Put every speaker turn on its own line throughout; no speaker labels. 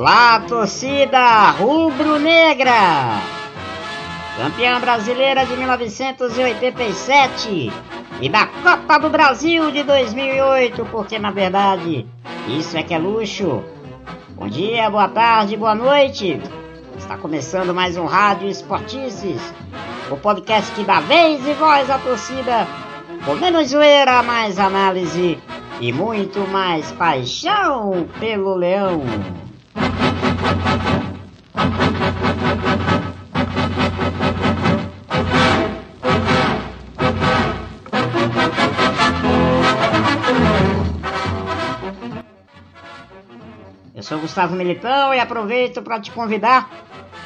Olá, torcida rubro-negra! Campeã brasileira de 1987 e da Copa do Brasil de 2008, porque na verdade isso é que é luxo. Bom dia, boa tarde, boa noite. Está começando mais um Rádio Esportices, o podcast que dá vez e voz à torcida, com menos zoeira, mais análise e muito mais paixão pelo Leão. Eu sou Gustavo Militão e aproveito para te convidar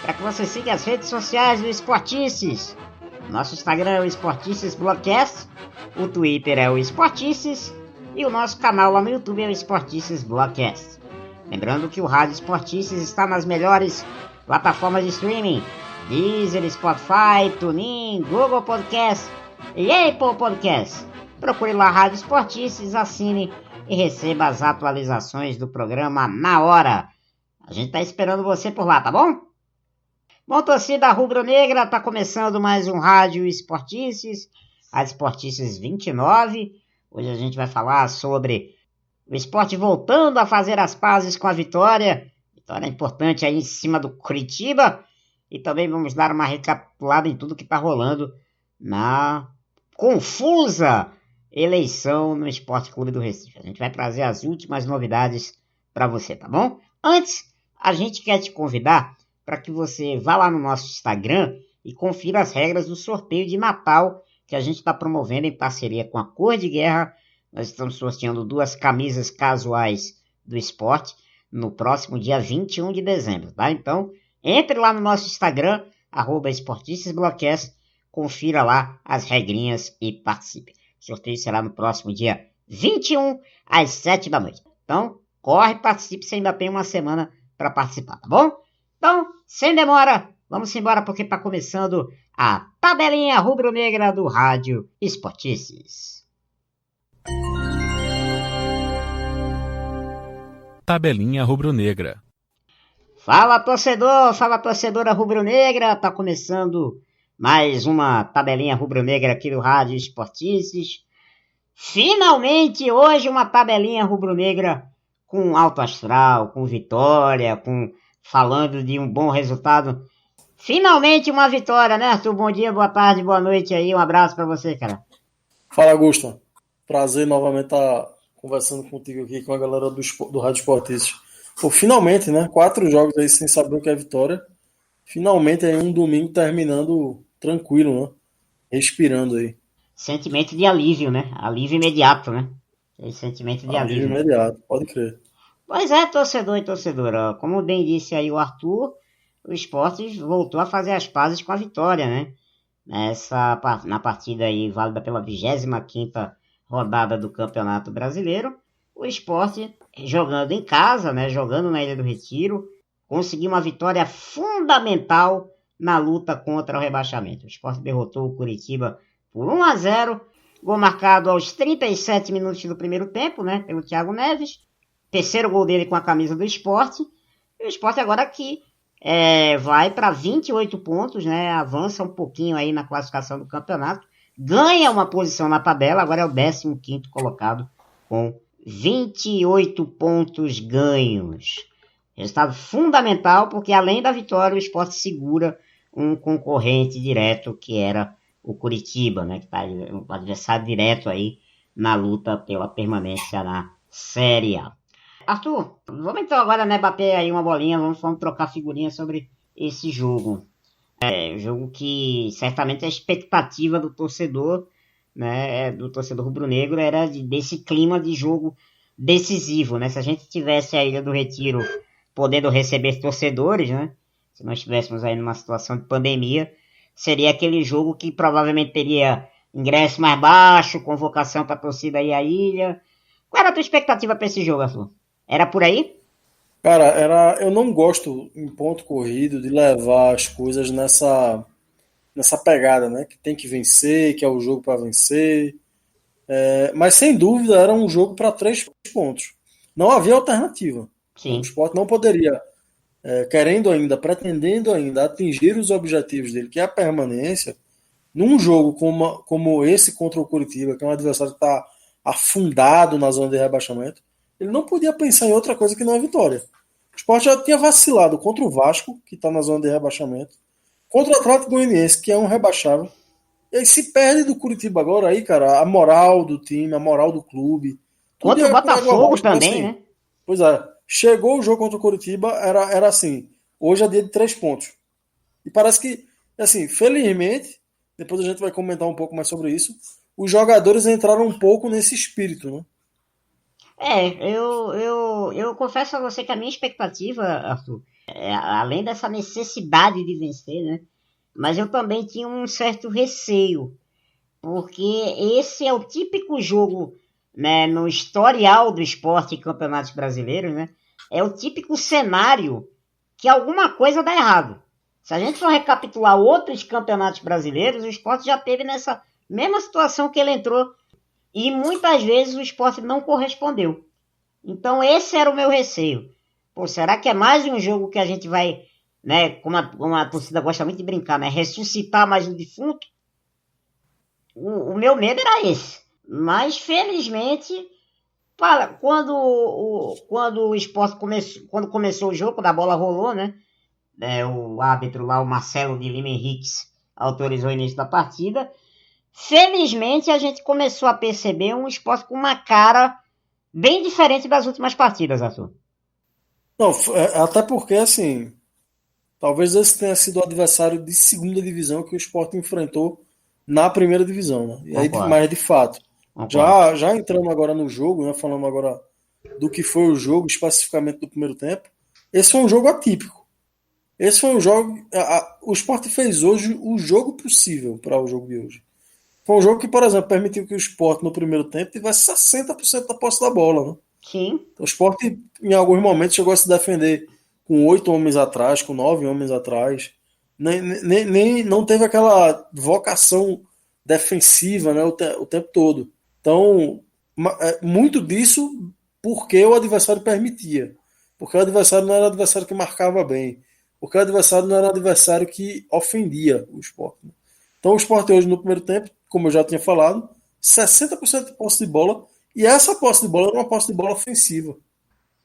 para que você siga as redes sociais do Esportices. Nosso Instagram é o Esportices Blogcast, o Twitter é o Esportices e o nosso canal lá no YouTube é o Esportices Blogcast. Lembrando que o Rádio Esportices está nas melhores plataformas de streaming: Deezer, Spotify, TuneIn, Google Podcast e Apple Podcast. Procure lá Rádio Esportices, assine e receba as atualizações do programa na hora. A gente tá esperando você por lá, tá bom? Bom, torcida rubro-negra, tá começando mais um Rádio Esportices, Rádio Esportices 29. Hoje a gente vai falar sobre o Sport voltando a fazer as pazes com a vitória importante aí em cima do Curitiba, e também vamos dar uma recapitulada em tudo que tá rolando na confusa eleição no Esporte Clube do Recife. A gente vai trazer as últimas novidades para você, tá bom? Antes, a gente quer te convidar para que você vá lá no nosso Instagram e confira as regras do sorteio de Natal que a gente está promovendo em parceria com a Cor de Guerra. Nós estamos sorteando 2 camisas casuais do esporte no próximo dia 21 de dezembro, tá? Então, entre lá no nosso Instagram, @esporticesblogcast, confira lá as regrinhas e participe. O sorteio será no próximo dia 21, às 7 da noite. Então, corre, participe, você ainda tem uma semana para participar, tá bom? Então, sem demora, vamos embora porque está começando a tabelinha rubro-negra do Rádio Esportices.
Tabelinha rubro-negra.
Fala, torcedor, fala, torcedora rubro-negra, está começando mais uma tabelinha rubro-negra aqui do Rádio Esportices. Finalmente, hoje, uma tabelinha rubro-negra com alto astral, com vitória, falando de um bom resultado. Finalmente uma vitória, né, Arthur? Bom dia, boa tarde, boa noite aí. Um abraço pra você, cara.
Fala, Augusto. Prazer novamente estar conversando contigo aqui com a galera do Rádio Esportices. Pô, finalmente, né? 4 jogos aí sem saber o que é vitória. Finalmente aí um domingo terminando tranquilo, né? Respirando aí.
Sentimento de alívio, né? Alívio imediato, né? Sentimento de alívio.
Imediato, pode crer.
Pois é, torcedor e torcedora. Como bem disse aí o Arthur, o Sport voltou a fazer as pazes com a vitória, né? Na partida aí válida pela 25ª rodada do Campeonato Brasileiro, o Sport jogando em casa, né? Jogando na Ilha do Retiro, conseguiu uma vitória fundamental na luta contra o rebaixamento. O Sport derrotou o Curitiba por 1-0, gol marcado aos 37 minutos do primeiro tempo, né? Pelo Thiago Neves. Terceiro gol dele com a camisa do Sport. E o Sport agora aqui vai para 28 pontos, né? Avança um pouquinho aí na classificação do campeonato. Ganha uma posição na tabela, agora é o 15º colocado com 28 pontos ganhos. Resultado fundamental porque além da vitória o Sport segura um concorrente direto que era o Curitiba, né? Que está um adversário direto aí na luta pela permanência na Série A. Arthur, vamos então agora, né, bater aí uma bolinha, vamos trocar figurinha sobre esse jogo. Um jogo que certamente a expectativa do torcedor, né, do torcedor rubro-negro era desse clima de jogo decisivo, né? Se a gente tivesse a Ilha do Retiro podendo receber torcedores, né? Se nós estivéssemos aí numa situação de pandemia, seria aquele jogo que provavelmente teria ingresso mais baixo, convocação para a torcida aí à ilha. Qual era a tua expectativa para esse jogo, Arthur? Era por aí?
Cara, eu não gosto em ponto corrido de levar as coisas nessa pegada, né? Que tem que vencer, que é o jogo para vencer. Mas sem dúvida era um jogo para 3 pontos. Não havia alternativa.
Sim.
O Sport não poderia querendo ainda, pretendendo ainda atingir os objetivos dele, que é a permanência, num jogo como esse contra o Curitiba, que é um adversário que está afundado na zona de rebaixamento, ele não podia pensar em outra coisa que não a vitória. O Sport já tinha vacilado contra o Vasco, que está na zona de rebaixamento, contra o Atlético Goianiense, que é um rebaixável. E aí se perde do Curitiba agora, aí, cara, a moral do time, a moral do clube, tudo
Contra o
ia por água
Botafogo
abaixo. Então,
também,
assim,
né?
pois é, chegou o jogo contra o Curitiba, era assim, hoje é dia de 3 pontos. E parece que, assim, felizmente, depois a gente vai comentar um pouco mais sobre isso, os jogadores entraram um pouco nesse espírito, né?
Eu confesso a você que a minha expectativa, Arthur, além dessa necessidade de vencer, né? Mas eu também tinha um certo receio, porque esse é o típico jogo, né, no historial do esporte e campeonatos brasileiros, né? É o típico cenário que alguma coisa dá errado. Se a gente for recapitular outros campeonatos brasileiros, o esporte já teve nessa mesma situação que ele entrou e muitas vezes o esporte não correspondeu. Então esse era o meu receio. Pô, será que é mais um jogo que a gente vai, né, como a torcida gosta muito de brincar, né, ressuscitar mais um defunto? O meu medo era esse. Mas felizmente, quando o esporte começou, quando começou o jogo, quando a bola rolou, né, o árbitro lá, o Marcelo de Lima Henriques, autorizou o início da partida. Felizmente a gente começou a perceber um esporte com uma cara bem diferente das últimas partidas, Arthur.
Não, até porque, assim, talvez esse tenha sido o adversário de segunda divisão que o Sport enfrentou na primeira divisão, né? E aí,
Concordo,
mas de fato,
concordo.
já entrando agora no jogo, né, falando agora do que foi o jogo, especificamente do primeiro tempo, esse foi um jogo atípico. Esse foi um jogo. O Sport fez hoje o jogo possível para o jogo de hoje. Foi um jogo que, por exemplo, permitiu que o Sport no primeiro tempo tivesse 60% da posse da bola, né?
Sim.
O Sport, em alguns momentos, chegou a se defender com 8 homens atrás, com 9 homens atrás. Nem não teve aquela vocação defensiva, né, o tempo todo. Então, muito disso porque o adversário permitia. Porque o adversário não era um adversário que marcava bem. Porque o adversário não era um adversário que ofendia o Sport. Então, o Sport hoje, no primeiro tempo, como eu já tinha falado, 60% de posse de bola. E essa posse de bola era uma posse de bola ofensiva.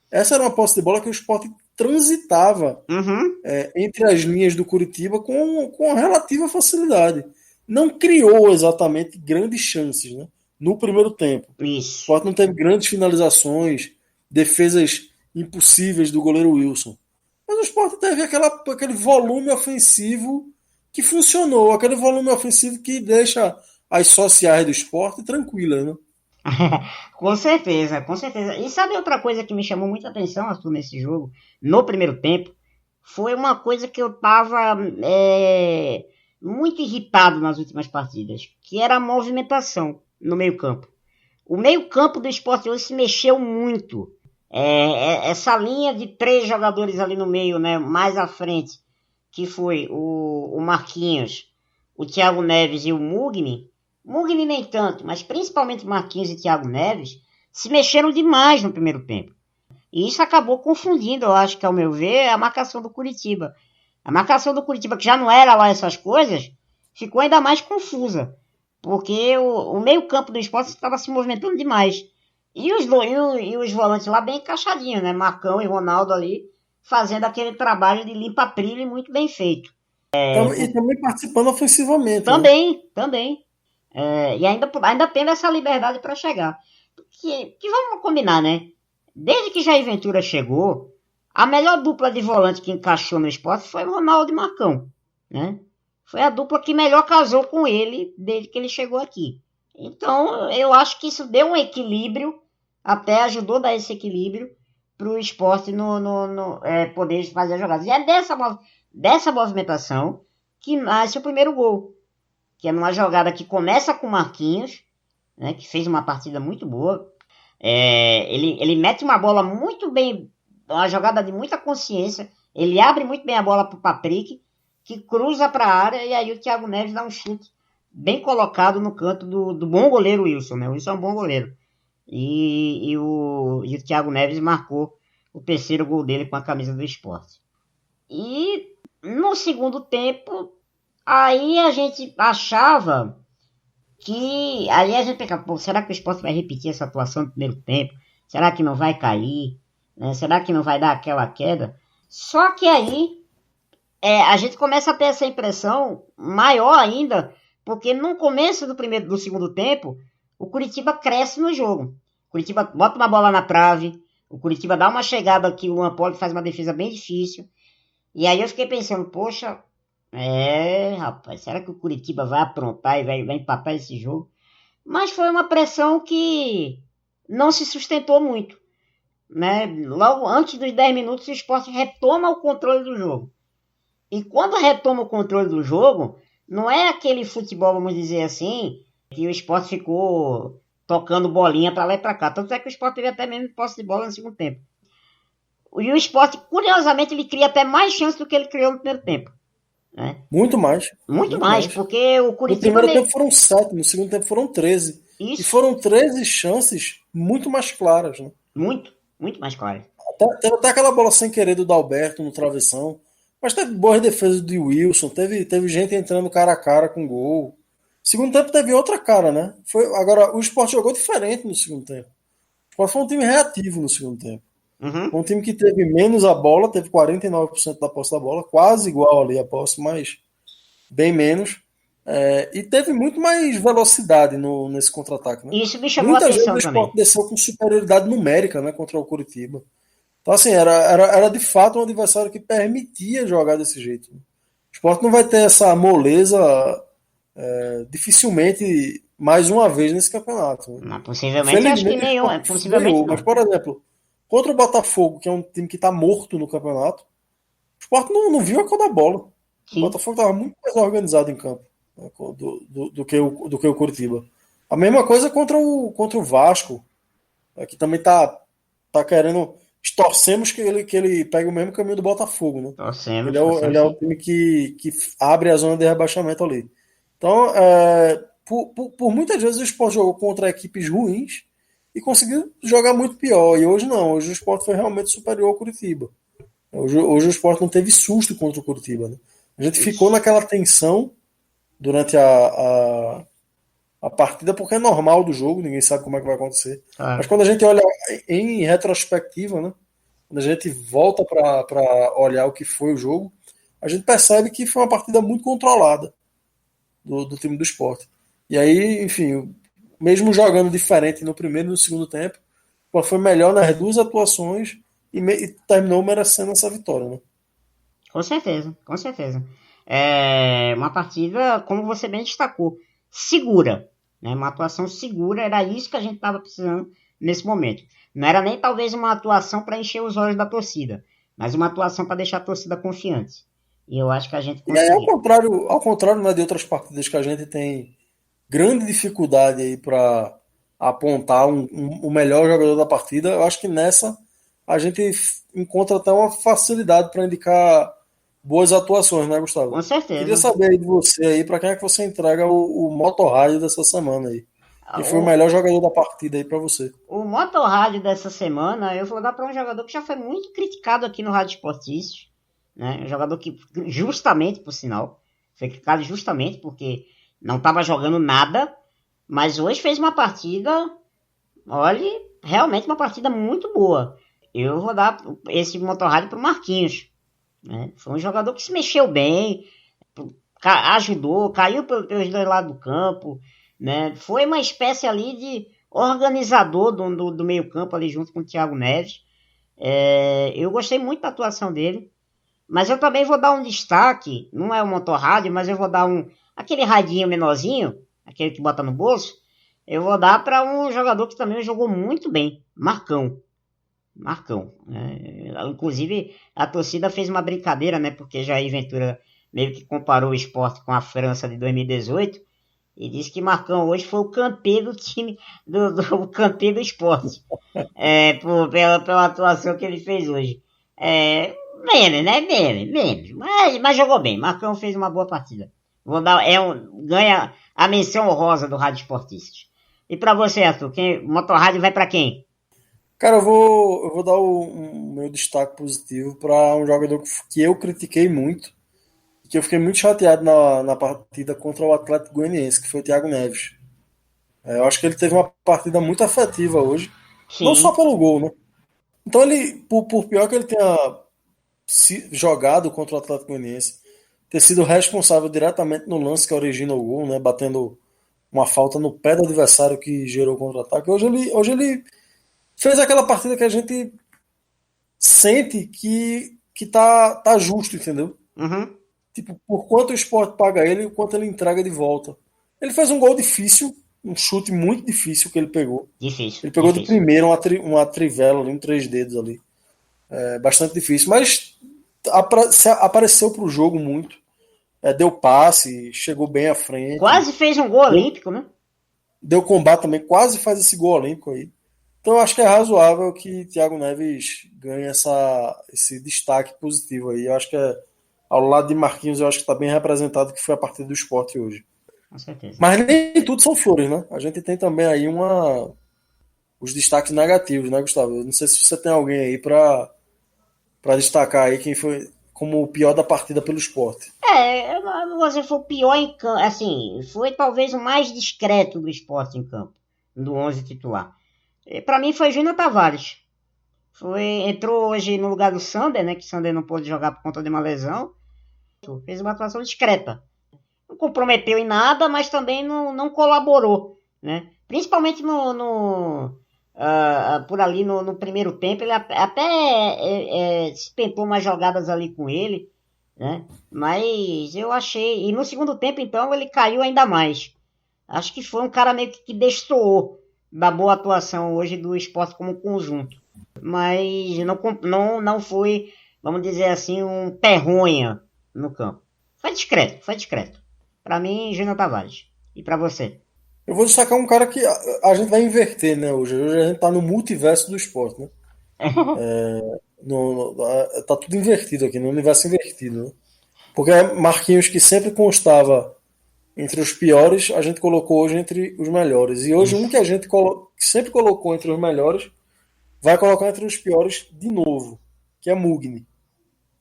Essa era uma posse de bola que o Sport transitava
Uhum.
entre as linhas do Curitiba com relativa facilidade. Não criou exatamente grandes chances, né, no primeiro tempo. O
Isso.
Sport não teve grandes finalizações, defesas impossíveis do goleiro Wilson. Mas o Sport teve aquele volume ofensivo que funcionou, aquele volume ofensivo que deixa as sociais do Sport tranquilas, né?
Com certeza, com certeza. E sabe outra coisa que me chamou muita atenção, Arthur, nesse jogo, no primeiro tempo? Foi uma coisa que eu tava muito irritado nas últimas partidas, que era a movimentação no meio-campo. O meio-campo do Sport hoje se mexeu muito. Essa linha de 3 jogadores ali no meio, né, mais à frente, que foi o Marquinhos, o Thiago Neves e o Mugni. Mugni nem tanto, mas principalmente Marquinhos e Thiago Neves, se mexeram demais no primeiro tempo. E isso acabou confundindo, eu acho que ao meu ver, a marcação do Curitiba. A marcação do Curitiba, que já não era lá essas coisas, ficou ainda mais confusa. Porque o meio-campo do Sport estava se movimentando demais. E os volantes lá bem encaixadinhos, né? Marcão e Ronaldo ali fazendo aquele trabalho de limpa-prilha muito bem feito.
E também participando ofensivamente, né?
Também. E ainda tendo essa liberdade para chegar. Que vamos combinar, né? Desde que Jair Ventura chegou, a melhor dupla de volante que encaixou no esporte foi o Ronaldo e Marcão, né? Foi a dupla que melhor casou com ele desde que ele chegou aqui. Então, eu acho que isso deu um equilíbrio, até ajudou a dar esse equilíbrio para o esporte poder fazer jogadas. E é dessa movimentação que nasce o primeiro gol, que é numa jogada que começa com o Marquinhos, né, que fez uma partida muito boa. Ele mete uma bola muito bem, uma jogada de muita consciência. Ele abre muito bem a bola para o Patrick, que cruza para a área, e aí o Thiago Neves dá um chute bem colocado no canto do bom goleiro Wilson, né? O Wilson é um bom goleiro. E o Thiago Neves marcou o terceiro gol dele com a camisa do esporte. E no segundo tempo, aí a gente achava que... Aí a gente pensava, pô, será que o Sport vai repetir essa atuação no primeiro tempo? Será que não vai cair? Né? Será que não vai dar aquela queda? Só que aí a gente começa a ter essa impressão maior ainda, porque no começo do segundo tempo, o Curitiba cresce no jogo. O Curitiba bota uma bola na trave, o Curitiba dá uma chegada aqui, o Luan Poli faz uma defesa bem difícil. E aí eu fiquei pensando, poxa, rapaz, será que o Curitiba vai aprontar e vai empatar esse jogo? Mas foi uma pressão que não se sustentou muito. Né? Logo antes dos 10 minutos, o Sport retoma o controle do jogo. E quando retoma o controle do jogo, não é aquele futebol, vamos dizer assim, que o Sport ficou tocando bolinha para lá e para cá. Tanto é que o Sport teve até mesmo posse de bola no segundo tempo. E o Sport, curiosamente, ele cria até mais chances do que ele criou no primeiro tempo. Né?
Muito mais.
Muito mais, porque o Curitiba...
No primeiro tempo foram 7, no segundo tempo foram 13. Isso. E foram 13 chances muito mais claras. Né?
Muito mais claras.
Teve até aquela bola sem querer do Dalberto no travessão. Mas teve boas defesas do Wilson, teve gente entrando cara a cara com gol. Segundo tempo teve outra cara, né? Agora, o Sport jogou diferente no segundo tempo. O Sport foi um time reativo no segundo tempo.
Uhum.
Um time que teve menos a bola, teve 49% da posse da bola, quase igual ali a posse, mas bem menos. E teve muito mais velocidade nesse contra-ataque. Né?
Isso me chamou a atenção também. Muitas vezes o Sport
desceu com superioridade numérica, né, contra o Curitiba. Então, assim, era de fato um adversário que permitia jogar desse jeito. O Sport não vai ter essa moleza dificilmente mais uma vez nesse campeonato.
Não, possivelmente acho que nenhum. Possivelmente não.
Mas, por exemplo, contra o Botafogo, que é um time que está morto no campeonato, o Sport não viu a cor da bola. Sim. O Botafogo estava muito mais organizado em campo, né, do que o Curitiba. A mesma coisa contra o Vasco, que também tá querendo... Torcemos que ele pegue o mesmo caminho do Botafogo, né?
Torcemos,
ele é um time que abre a zona de rebaixamento ali. Então, por muitas vezes o Sport jogou contra equipes ruins e conseguiu jogar muito pior. E hoje não. Hoje o Sport foi realmente superior ao Curitiba. Hoje o Sport não teve susto contra o Curitiba. Né? A gente ficou naquela tensão durante a partida, porque é normal do jogo, ninguém sabe como é que vai acontecer. Mas quando a gente olha em retrospectiva, né, quando a gente volta para olhar o que foi o jogo, a gente percebe que foi uma partida muito controlada do time do Sport. E aí, enfim, mesmo jogando diferente no primeiro e no segundo tempo, foi melhor nas duas atuações e terminou merecendo essa vitória. Né?
Com certeza. Uma partida, como você bem destacou, segura. Né? Uma atuação segura, era isso que a gente estava precisando nesse momento. Não era nem talvez uma atuação para encher os olhos da torcida, mas uma atuação para deixar a torcida confiante. E eu acho que a gente conseguiu.
E aí, ao contrário, né, de outras partidas que a gente tem grande dificuldade aí para apontar o melhor jogador da partida, eu acho que nessa a gente encontra até uma facilidade para indicar boas atuações, né, Gustavo?
Com certeza.
Queria saber aí de você aí, para quem é que você entrega o motorrádio dessa semana aí. E foi o melhor jogador da partida aí para você.
O motorrádio dessa semana eu vou dar para um jogador que já foi muito criticado aqui no Rádio Esportistas, né? Um jogador que, justamente, por sinal, foi criticado justamente porque não estava jogando nada, mas hoje fez uma partida, olha, realmente uma partida muito boa. Eu vou dar esse motorrádio para o Marquinhos. Né? Foi um jogador que se mexeu bem, ajudou, caiu pelos dois lados do campo, né? Foi uma espécie ali de organizador do meio campo ali junto com o Thiago Neves. Eu gostei muito da atuação dele, mas eu também vou dar um destaque, não é um motorrádio, mas eu vou dar aquele radinho menorzinho, aquele que bota no bolso, eu vou dar para um jogador que também jogou muito bem, Marcão. Inclusive a torcida fez uma brincadeira, né? Porque Jair Ventura meio que comparou o Sport com a França de 2018 e disse que Marcão hoje foi o campeão do time o campeão do Sport, pela atuação que ele fez hoje. Menos, mas jogou bem. Marcão fez uma boa partida. Vou dar, ganha a menção honrosa do Rádio Esportistas. E para você, Arthur, motorrádio vai para quem?
Cara, eu vou dar o meu destaque positivo para um jogador que eu critiquei muito, e que eu fiquei muito chateado na partida contra o Atlético Goianiense, que foi o Thiago Neves. Eu acho que ele teve uma partida muito afetiva hoje, não só
Sim,
pelo gol, né? Então ele, por pior que ele tenha jogado contra o Atlético Goianiense, ter sido responsável diretamente no lance que origina o gol, né? Batendo uma falta no pé do adversário que gerou o contra-ataque. Hoje ele fez aquela partida que a gente sente que tá justo, entendeu?
uhum.
Tipo, por quanto o Sport paga ele e o quanto ele entrega de volta. Ele fez um gol difícil, um chute muito difícil que ele pegou.
Difícil,
Ele pegou de
difícil.
primeira uma trivela ali, um três dedos ali. É bastante difícil, mas apareceu pro jogo muito. Deu passe, chegou bem à frente.
Quase fez um gol
Deu,
olímpico, né?
deu combate também, quase faz esse gol olímpico aí. Então eu acho que é razoável que Thiago Neves ganhe esse destaque positivo aí. Eu acho que ao lado de Marquinhos, eu acho que está bem representado que foi a partida do Sport hoje.
Com certeza.
Mas nem tudo são flores, né? A gente tem também aí os destaques negativos, né, Gustavo? Eu não sei se você tem alguém aí para destacar aí quem foi como o pior da partida pelo Sport.
Eu não vou dizer que foi o pior em campo, assim, foi talvez o mais discreto do esporte em campo, do 11 titular. Pra mim foi Júnior Tavares. Entrou hoje no lugar do Sander, né, que o Sander não pôde jogar por conta de uma lesão. Fez uma atuação discreta. Não comprometeu em nada, mas também não colaborou, né? Principalmente por ali no primeiro tempo, ele até se tentou umas jogadas ali com ele, né? Mas eu achei. E no segundo tempo, então, ele caiu ainda mais. Acho que foi um cara meio que destoou da boa atuação hoje do esporte como conjunto. Mas não foi, vamos dizer assim, um terronha no campo. Foi discreto, foi discreto. Pra mim, Júnior Tavares. E pra você?
Eu vou destacar um cara que a gente vai inverter, né, hoje. Hoje a gente tá no multiverso do esporte, né? Tá tudo invertido aqui, no universo invertido, né? Porque Marquinhos, que sempre constava entre os piores, a gente colocou hoje entre os melhores. E hoje um que
Isso.
a gente sempre colocou entre os melhores, vai colocar entre os piores de novo, que é Mugni.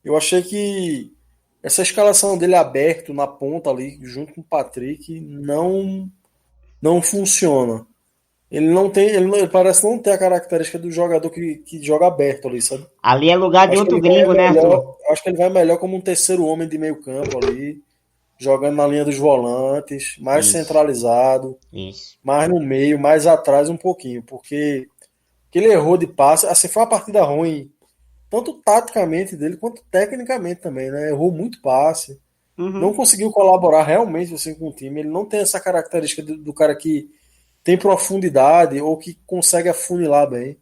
Eu achei que essa escalação dele aberto na ponta ali, junto com o Patrick, não funciona. Ele parece não ter a característica do jogador que joga aberto ali, sabe?
Ali é lugar de
Acho que
outro
ele vai
gringo, né, Arthur?
melhor, acho que ele vai melhor como um terceiro homem de meio campo ali, jogando na linha dos volantes, mais
Isso,
centralizado,
isso.
mais no meio, mais atrás um pouquinho, porque que ele errou de passe, assim, foi uma partida ruim, tanto taticamente dele quanto tecnicamente também, né? Errou muito passe, não
Uhum.
conseguiu colaborar realmente assim com o time, ele não tem essa característica do cara que tem profundidade ou que consegue afunilar bem.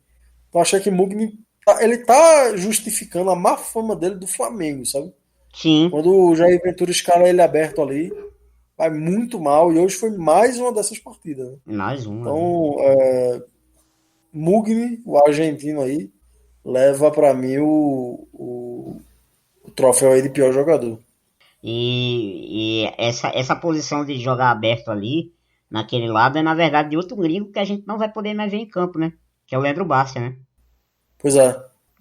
Então achei que Mugni ele tá justificando a má fama dele do Flamengo, sabe?
Sim,
Quando o Jair Ventura escala ele aberto ali, vai muito mal e hoje foi mais uma dessas partidas, né?
mais uma, né?
Então, Mugni, o argentino aí, leva para mim o troféu aí de pior jogador.
E essa posição de jogar aberto ali, naquele lado, é na verdade de outro gringo que a gente não vai poder mais ver em campo, né? Que é o Leandro Bárcia, né?
Pois é.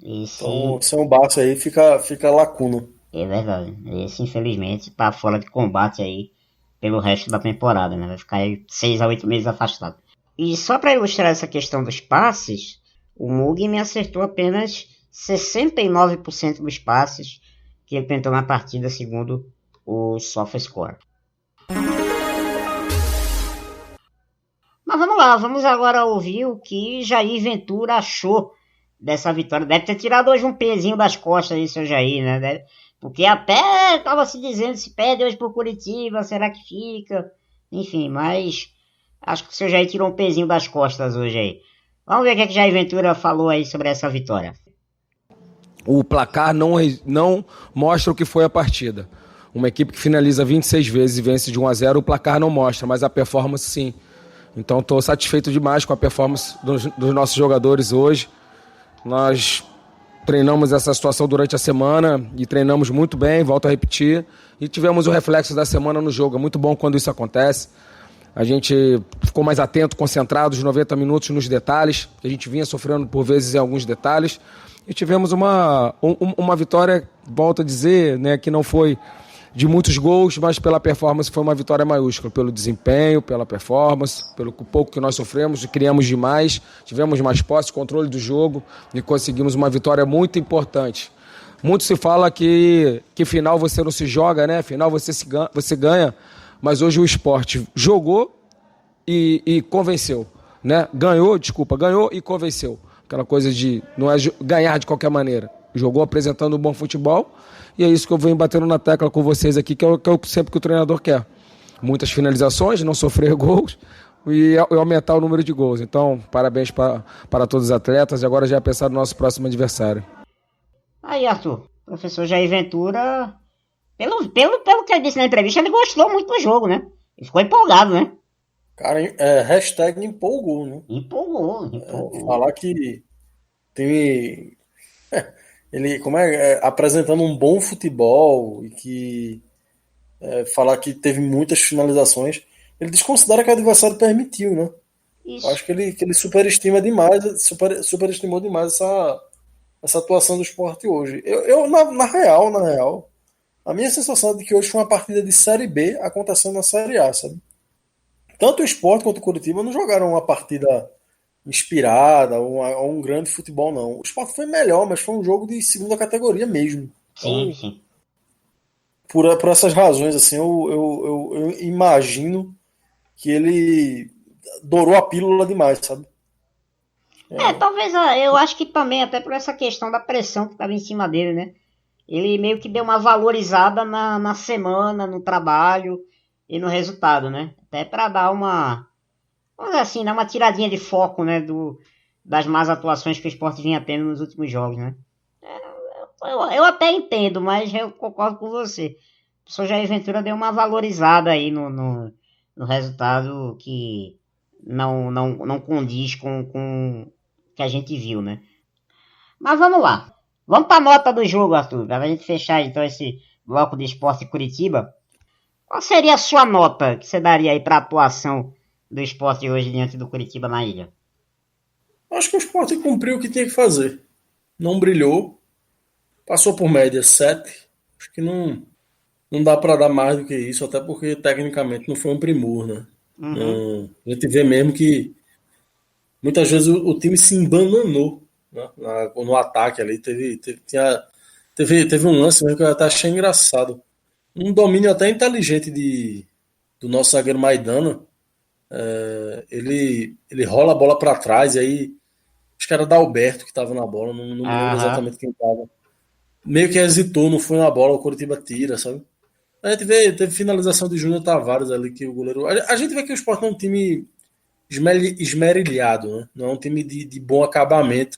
Então,
Esse
se é um Barça aí, fica lacuna.
é verdade. Esse, infelizmente, tá fora de combate aí pelo resto da temporada, né? Vai ficar aí 6 a 8 meses afastado. E só para ilustrar essa questão dos passes, o Mugni acertou apenas 69% dos passes que ele tentou na partida, segundo o SofaScore. Mas vamos lá, vamos agora ouvir o que Jair Ventura achou dessa vitória. Deve ter tirado hoje um pezinho das costas aí, seu Jair, né? Porque até estava se dizendo se perde hoje por Curitiba, será que fica? Enfim, mas acho que o seu Jair tirou um pezinho das costas hoje aí. Vamos ver o que Jair Ventura falou aí sobre essa vitória.
O placar não mostra o que foi a partida. Uma equipe que finaliza 26 vezes e vence de 1-0, o placar não mostra, mas a performance sim. Então estou satisfeito demais com a performance dos nossos jogadores hoje. Nós treinamos essa situação durante a semana e treinamos muito bem, volto a repetir. E tivemos o reflexo da semana no jogo. É muito bom quando isso acontece. A gente ficou mais atento, concentrado os 90 minutos nos detalhes, que a gente vinha sofrendo por vezes em alguns detalhes. E tivemos uma vitória, volto a dizer, né, que não foi de muitos gols, mas pela performance foi uma vitória maiúscula, pelo desempenho, pela performance, pelo pouco que nós sofremos, criamos demais, tivemos mais posse, controle do jogo e conseguimos uma vitória muito importante. Muito se fala que final você não se joga, né? Final você ganha, mas hoje o Sport jogou e convenceu, né? Ganhou e convenceu. Aquela coisa de não é ganhar de qualquer maneira. Jogou apresentando um bom futebol e é isso que eu venho batendo na tecla com vocês aqui, que é sempre que o treinador quer. Muitas finalizações, não sofrer gols e aumentar o número de gols. Então, parabéns para todos os atletas e agora já é pensar no nosso próximo adversário.
Aí, Arthur, o professor Jair Ventura, pelo que ele disse na entrevista, ele gostou muito do jogo, né? Ele ficou empolgado, né?
Cara, hashtag empolgou, né?
Empolgou.
Falar que tem... Ele, apresentando um bom futebol e que falar que teve muitas finalizações, ele desconsidera que o adversário permitiu, né?
Isso.
Acho que ele superestimou demais essa atuação do Sport hoje. Na real, a minha sensação é de que hoje foi uma partida de Série B acontecendo na Série A, sabe? Tanto o Sport quanto o Curitiba não jogaram uma partida inspirada ou um grande futebol, não. O Sport foi melhor, mas foi um jogo de segunda categoria mesmo. Então,
sim.
Por essas razões, assim, eu imagino que ele dourou a pílula demais, sabe?
Talvez, eu acho que também, até por essa questão da pressão que estava em cima dele, né? Ele meio que deu uma valorizada na semana, no trabalho e no resultado, né? Até para dar uma tiradinha de foco, né? Das más atuações que o Sport vinha tendo nos últimos jogos, né? Eu até entendo, mas eu concordo com você. O professor Jair Ventura deu uma valorizada aí no resultado que não condiz com o que a gente viu, né? Mas vamos lá. Vamos para a nota do jogo, Arthur. Para a gente fechar então esse bloco de Sport Curitiba. Qual seria a sua nota que você daria aí para a atuação do Sport hoje diante do Curitiba na ilha?
Acho que o Sport cumpriu o que tinha que fazer. Não brilhou. Passou por média 7. Acho que não dá para dar mais do que isso, até porque tecnicamente não foi um primor, né?
Uhum.
A gente vê mesmo que muitas vezes o time se embananou, né? No ataque ali. Teve um lance mesmo que eu até achei engraçado. Um domínio até inteligente do nosso zagueiro Maidana. Ele rola a bola para trás e aí acho que era Dalberto que estava na bola, não me lembro exatamente quem estava. Meio que hesitou, não foi na bola, o Coritiba tira, sabe? A gente teve finalização de Júnior Tavares ali, que o goleiro... A gente vê que o Sport é um time esmerilhado, né? Não é um time de bom acabamento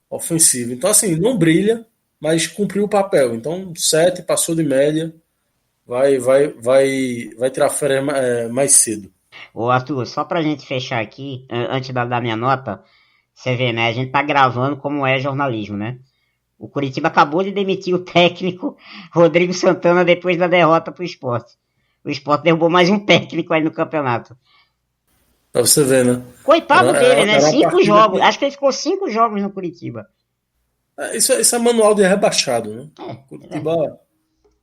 ofensivo. Então, assim, não brilha, mas cumpriu o papel. Então, 7, passou de média, vai tirar férias mais cedo.
Ô Arthur, só pra gente fechar aqui, antes da minha nota, você vê, né? A gente tá gravando como é jornalismo, né? O Curitiba acabou de demitir o técnico Rodrigo Santana depois da derrota pro Sport. O Sport derrubou mais um técnico aí no campeonato.
Pra você ver, né?
Coitado dele, né? 5 jogos. Acho que ele ficou 5 jogos no Curitiba.
Isso é manual de rebaixado, né? Curitiba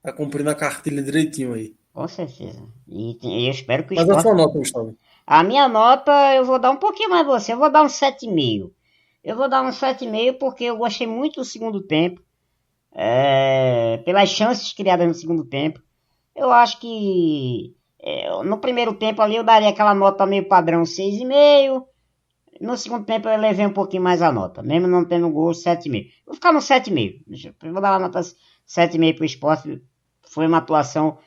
tá cumprindo a cartilha direitinho aí.
Com certeza. E eu espero que o
Mas
Sport...
a sua nota, Gustavo?
A minha nota, eu vou dar um pouquinho mais você. Eu vou dar um 7,5. Eu vou dar um 7,5 porque eu gostei muito do segundo tempo. Pelas chances criadas no segundo tempo. Eu acho que no primeiro tempo ali eu daria aquela nota meio padrão 6,5. No segundo tempo eu elevei um pouquinho mais a nota. Mesmo não tendo gol, 7,5. Vou ficar no 7,5. Eu vou dar uma nota 7,5 pro Sport. Foi uma atuação,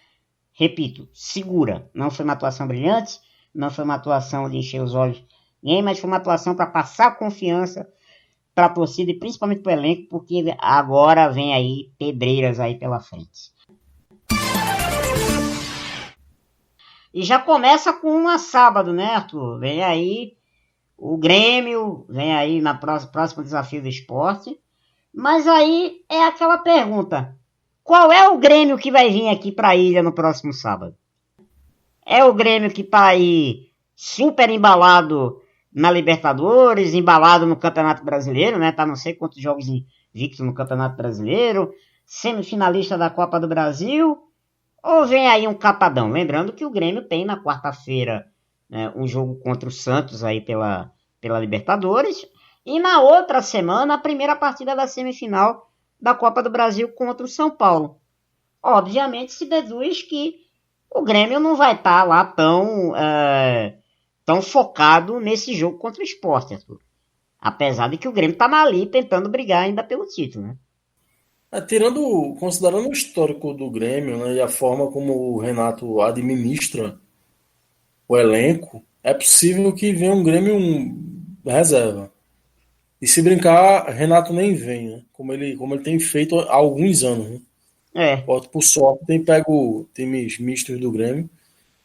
repito, segura. Não foi uma atuação brilhante. Não foi uma atuação de encher os olhos ninguém, mas foi uma atuação para passar confiança para a torcida e principalmente para o elenco, porque agora vem aí pedreiras aí pela frente. E já começa com uma sábado, né, Arthur? Vem aí o Grêmio, vem aí na próximo desafio do Sport. Mas aí é aquela pergunta: qual é o Grêmio que vai vir aqui para a ilha no próximo sábado? É o Grêmio que tá aí super embalado na Libertadores, embalado no Campeonato Brasileiro, né? Tá não sei quantos jogos invictos no Campeonato Brasileiro, semifinalista da Copa do Brasil, ou vem aí um capadão? Lembrando que o Grêmio tem na quarta-feira, né, um jogo contra o Santos aí pela Libertadores, e na outra semana a primeira partida da semifinal da Copa do Brasil contra o São Paulo. Obviamente se deduz que o Grêmio não vai estar lá tão focado nesse jogo contra o Sport, Arthur. Apesar de que o Grêmio tá ali tentando brigar ainda pelo título, né?
Considerando o histórico do Grêmio, né, e a forma como o Renato administra o elenco, é possível que venha um Grêmio reserva. E se brincar, Renato nem vem, né? Como ele tem feito há alguns anos. Né? Por sorte, tem pego times mistos do Grêmio.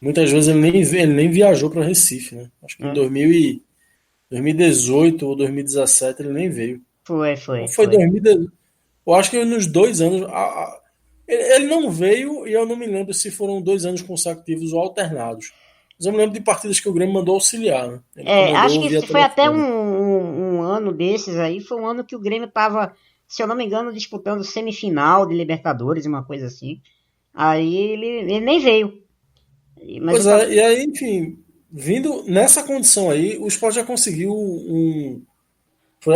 Muitas vezes ele nem viajou para Recife, né? Acho que em 2018 ou 2017 ele nem veio.
Foi.
2018. Eu acho que nos 2 anos. Ele não veio e eu não me lembro se foram 2 anos consecutivos ou alternados. Mas eu me lembro de partidas que o Grêmio mandou auxiliar, né?
Acho que foi até um ano desses aí. Foi um ano que o Grêmio tava, se eu não me engano, disputando semifinal de Libertadores, uma coisa assim. Aí ele nem veio.
Mas e aí, enfim, vindo nessa condição aí, o Sport já conseguiu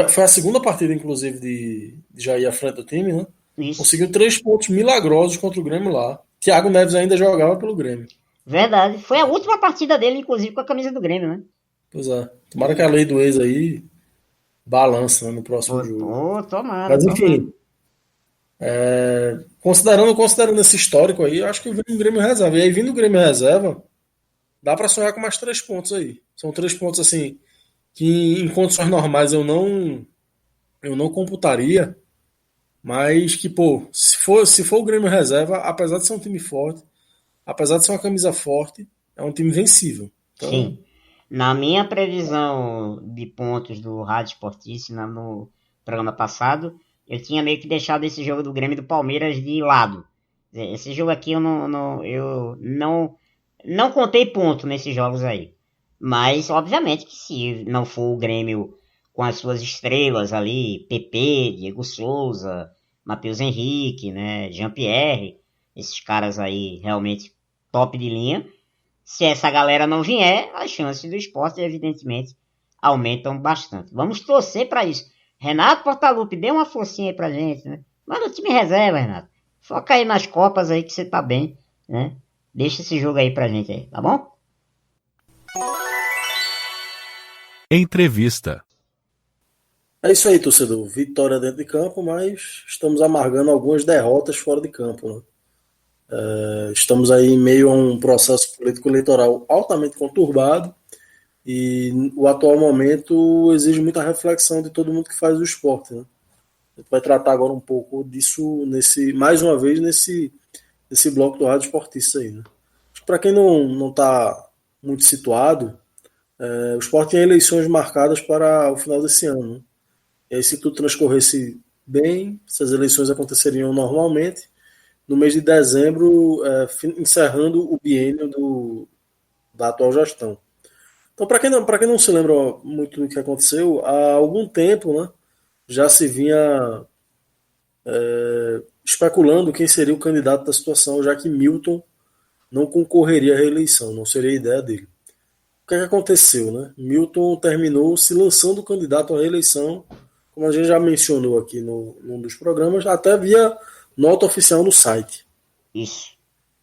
Foi a segunda partida, inclusive, de Jair à frente do time, né?
Isso.
Conseguiu 3 pontos milagrosos contra o Grêmio lá. Thiago Neves ainda jogava pelo Grêmio.
Verdade. Foi a última partida dele, inclusive, com a camisa do Grêmio, né?
Pois é. Tomara que a lei do ex aí balance, né, no próximo jogo.
Tomara.
Mas enfim, considerando esse histórico aí, eu acho que o Grêmio reserva. E aí, vindo o Grêmio reserva, dá pra sonhar com mais 3 pontos aí. São 3 pontos, assim, que em condições normais eu não computaria, mas que, pô, se for o Grêmio reserva, apesar de ser um time forte, apesar de ser uma camisa forte, é um time vencível. Então,
sim. Na minha previsão de pontos do Rádio Esportice no programa passado, eu tinha meio que deixado esse jogo do Grêmio e do Palmeiras de lado. Esse jogo aqui eu não contei ponto nesses jogos aí. Mas, obviamente, que se não for o Grêmio com as suas estrelas ali, PP, Diego Souza, Matheus Henrique, né, Jean-Pierre, esses caras aí realmente top de linha, se essa galera não vier, as chances do Sport, evidentemente, aumentam bastante. Vamos torcer para isso. Renato Portaluppi, dê uma forcinha aí pra gente, né? Manda o time reserva, Renato. Foca aí nas Copas aí que você tá bem, né? Deixa esse jogo aí pra gente aí, tá bom?
Entrevista.
É isso aí, torcedor. Vitória dentro de campo, mas estamos amargando algumas derrotas fora de campo, né? Estamos aí em meio a um processo político-eleitoral altamente conturbado e o atual momento exige muita reflexão de todo mundo que faz o esporte, né? A gente vai tratar agora um pouco disso mais uma vez nesse bloco do Rádio Esportista aí, né? Para quem não está muito situado, o Sport tem eleições marcadas para o final desse ano, né? E aí, se tudo transcorresse bem, essas eleições aconteceriam normalmente no mês de dezembro, encerrando o biênio da atual gestão. Então, para quem não se lembra muito do que aconteceu, há algum tempo, né, já se vinha especulando quem seria o candidato da situação, já que Milton não concorreria à reeleição, não seria a ideia dele. O que aconteceu? Né? Milton terminou se lançando candidato à reeleição, como a gente já mencionou aqui num dos programas, até via nota oficial no site.
Isso.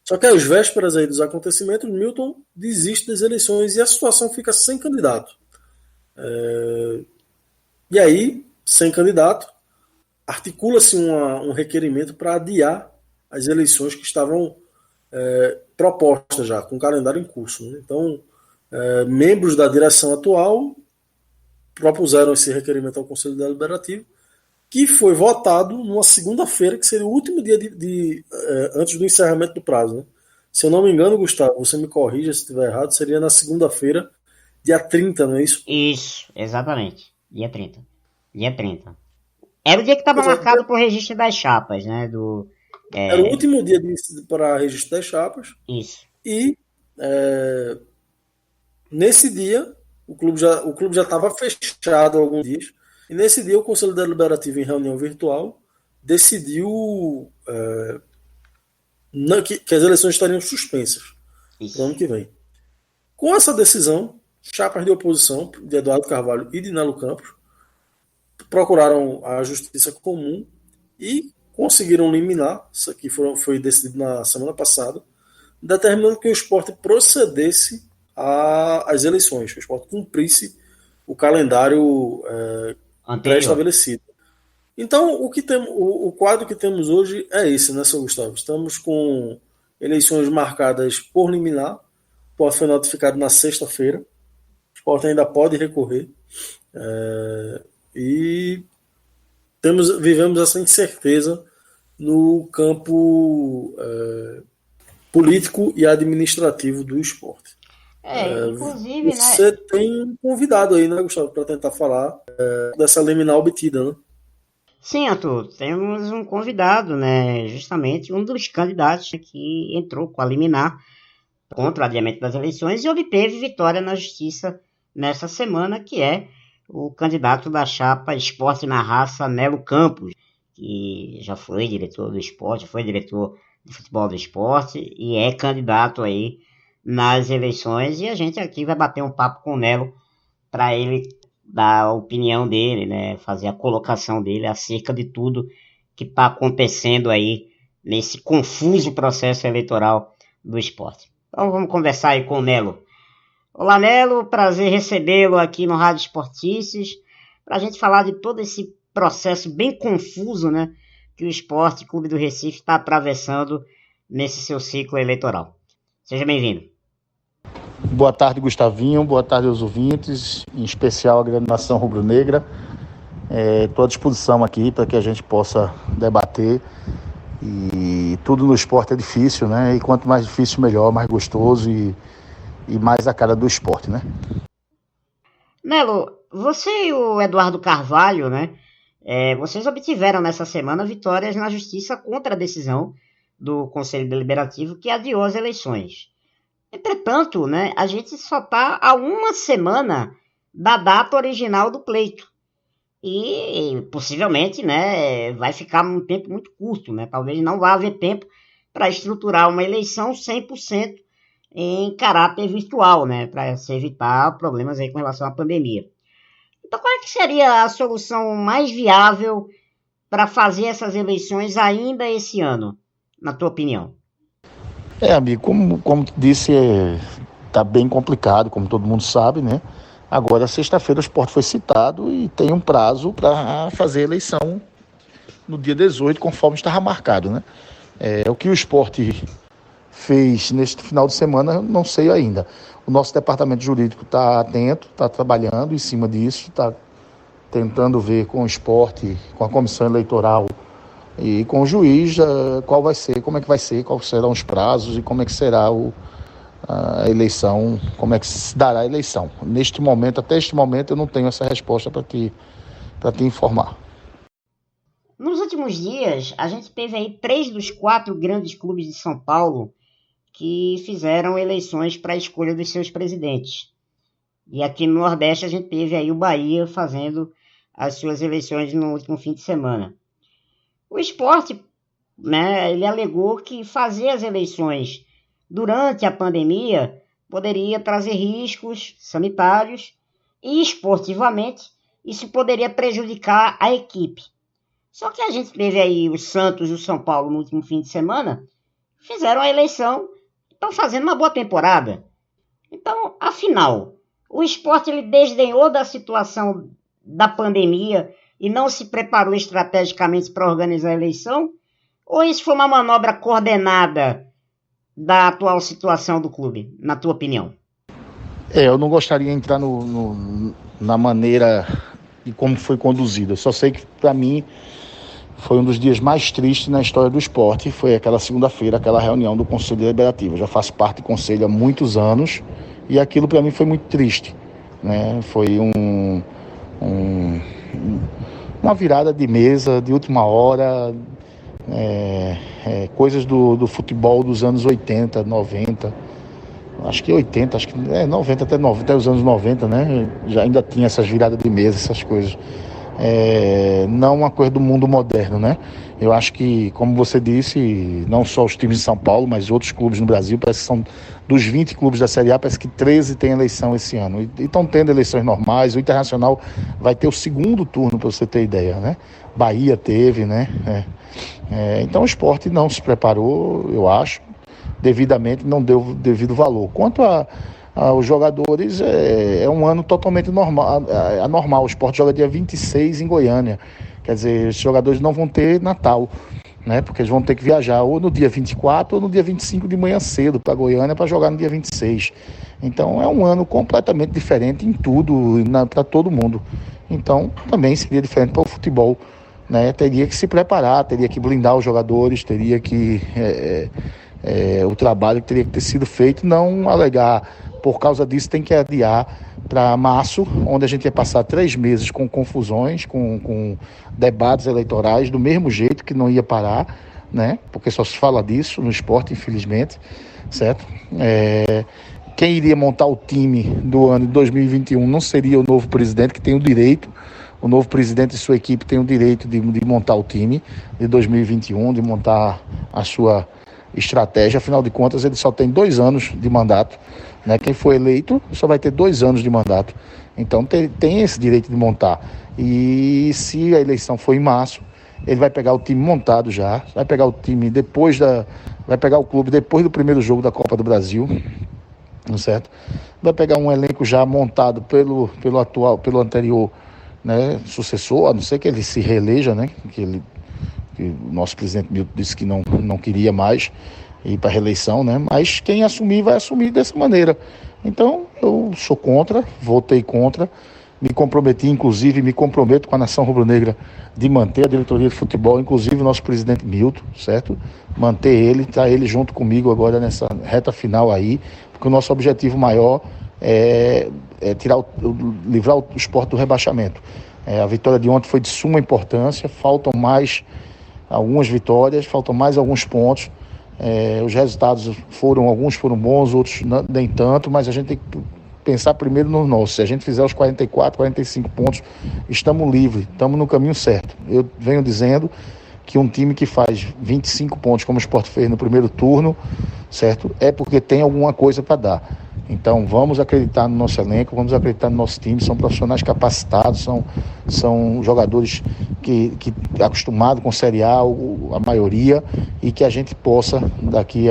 Só que às vésperas aí dos acontecimentos, Milton desiste das eleições e a situação fica sem candidato. E aí, sem candidato, articula-se um requerimento para adiar as eleições que estavam propostas já, com o calendário em curso. Né? Então, membros da direção atual propuseram esse requerimento ao Conselho Deliberativo, que foi votado numa segunda-feira, que seria o último dia antes do encerramento do prazo. Né? Se eu não me engano, Gustavo, você me corrija se estiver errado, seria na segunda-feira, dia 30, não é isso?
Isso, exatamente. Dia 30. Era o dia que estava marcado para o registro das chapas, né?
Era o último dia para registro das chapas.
Isso.
E Nesse dia, o clube já estava fechado há alguns dias, e nesse dia o Conselho Deliberativo, em reunião virtual, decidiu que as eleições estariam suspensas para o ano que vem. Com essa decisão, chapas de oposição, de Eduardo Carvalho e de Nelo Campos, procuraram a Justiça Comum e conseguiram liminar, isso aqui foi decidido na semana passada, determinando que o Sport procedesse às eleições, que o Sport cumprisse o calendário pré-estabelecido. Então, o quadro que temos hoje é esse, né, Sr. Gustavo? Estamos com eleições marcadas por liminar. O Sport foi notificado na sexta-feira. O Sport ainda pode recorrer. E vivemos essa incerteza no campo político e administrativo do esporte.
Inclusive,
você tem um convidado aí, né, Gustavo, para tentar falar dessa liminar obtida, né?
Sim, Arthur, temos um convidado, né? Justamente um dos candidatos que entrou com a liminar contra o adiamento das eleições e obteve vitória na justiça nessa semana, que é o candidato da chapa Esporte na Raça, Nelo Campos, que já foi diretor do esporte, foi diretor de futebol do esporte e é candidato aí nas eleições. E a gente aqui vai bater um papo com o Nelo para ele dar a opinião dele, né, fazer a colocação dele acerca de tudo que está acontecendo aí nesse confuso processo eleitoral do esporte. Então vamos conversar aí com o Nelo. Olá, Nelo, prazer recebê-lo aqui no Rádio Esportices, para a gente falar de todo esse processo bem confuso, né, que o Sport Clube do Recife está atravessando nesse seu ciclo eleitoral. Seja bem-vindo.
Boa tarde, Gustavinho. Boa tarde aos ouvintes, em especial a grande nação rubro-negra. Estou à disposição aqui para que a gente possa debater. E tudo no esporte é difícil, né? E quanto mais difícil, melhor, mais gostoso e mais a cara do esporte, né?
Nelo, você e o Eduardo Carvalho, né? Vocês obtiveram nessa semana vitórias na justiça contra a decisão do Conselho Deliberativo que adiou as eleições. Entretanto, né, a gente só está a uma semana da data original do pleito. E possivelmente, né, vai ficar um tempo muito curto, né? Talvez não vá haver tempo para estruturar uma eleição 100% em caráter virtual, né, para se evitar problemas aí com relação à pandemia. Então, qual é que seria a solução mais viável para fazer essas eleições ainda esse ano, na tua opinião?
Amigo, como disse, tá bem complicado, como todo mundo sabe, né? Agora, sexta-feira, o Sport foi citado e tem um prazo para fazer a eleição no dia 18, conforme estava marcado, né? O que o Sport fez neste final de semana, não sei ainda. O nosso departamento jurídico está atento, está trabalhando em cima disso, está tentando ver com o Sport, com a comissão eleitoral e com o juiz qual vai ser, como é que vai ser, quais serão os prazos e como é que será a eleição, como é que se dará a eleição. Até este momento, eu não tenho essa resposta para te informar.
Nos últimos dias, a gente teve aí 3 dos 4 grandes clubes de São Paulo que fizeram eleições para a escolha dos seus presidentes. E aqui no Nordeste, a gente teve aí o Bahia fazendo as suas eleições no último fim de semana. O Sport, né, ele alegou que fazer as eleições durante a pandemia poderia trazer riscos sanitários e, esportivamente, isso poderia prejudicar a equipe. Só que a gente teve aí o Santos e o São Paulo no último fim de semana, fizeram a eleição, estão fazendo uma boa temporada. Então, afinal, o Sport ele desdenhou da situação da pandemia e não se preparou estrategicamente para organizar a eleição? Ou isso foi uma manobra coordenada da atual situação do clube, na tua opinião?
Eu não gostaria de entrar na maneira e como foi conduzido. Eu só sei que, para mim, foi um dos dias mais tristes na história do esporte. Foi aquela segunda-feira, aquela reunião do Conselho Deliberativo. Eu já faço parte do Conselho há muitos anos e aquilo, para mim, foi muito triste, né? Foi uma virada de mesa de última hora, coisas do futebol dos anos 80, 90. acho que 80, acho que 90, até os anos 90, né? Já ainda tinha essas viradas de mesa, essas coisas. Não uma coisa do mundo moderno, né? Eu acho que, como você disse, não só os times de São Paulo, mas outros clubes no Brasil, parece que são dos 20 clubes da Série A, parece que 13 têm eleição esse ano. E estão tendo eleições normais, o Internacional vai ter o segundo turno, para você ter ideia, né? Bahia teve, né? Então o Sport não se preparou, eu acho, devidamente, não deu devido valor. Quanto aos jogadores, é um ano totalmente normal, anormal. O Sport joga dia 26 em Goiânia. Quer dizer, os jogadores não vão ter Natal, né? Porque eles vão ter que viajar ou no dia 24 ou no dia 25 de manhã cedo para Goiânia para jogar no dia 26. Então é um ano completamente diferente em tudo, para todo mundo. Então também seria diferente para o futebol, né? Teria que se preparar, teria que blindar os jogadores, teria que... o trabalho que teria que ter sido feito, não alegar, por causa disso tem que adiar para março, onde a gente ia passar 3 meses com confusões, com debates eleitorais, do mesmo jeito que não ia parar, né? Porque só se fala disso no esporte, infelizmente, certo? Quem iria montar o time do ano de 2021 não seria o novo presidente, que tem o direito, o novo presidente e sua equipe tem o direito de montar o time de 2021, de montar a sua estratégia. Afinal de contas, ele só tem 2 anos de mandato, né? Quem foi eleito só vai ter 2 anos de mandato, então tem esse direito de montar. E se a eleição for em março, ele vai pegar o time montado já, vai pegar o time vai pegar o clube depois do primeiro jogo da Copa do Brasil, certo? Vai pegar um elenco já montado pelo anterior, né, sucessor, a não ser que ele se reeleja, né? Que o nosso presidente Milton disse que não queria mais ir para a reeleição, né? Mas quem assumir, vai assumir dessa maneira. Então, eu sou contra, votei contra, me comprometi, inclusive, me comprometo com a Nação Rubro-Negra de manter a diretoria de futebol, inclusive o nosso presidente Milton, certo? Manter ele, tá ele junto comigo agora nessa reta final aí, porque o nosso objetivo maior é livrar o esporte do rebaixamento. A vitória de ontem foi de suma importância, faltam mais algumas vitórias, faltam mais alguns pontos. Os resultados alguns foram bons, outros nem tanto, mas a gente tem que pensar primeiro no nosso. Se a gente fizer os 44, 45 pontos, estamos livres, estamos no caminho certo. Eu venho dizendo que um time que faz 25 pontos, como o Sport fez no primeiro turno, certo? É porque tem alguma coisa para dar. Então vamos acreditar no nosso elenco, vamos acreditar no nosso time, são profissionais capacitados, são jogadores que acostumados com Série A, a maioria, e que a gente possa, daqui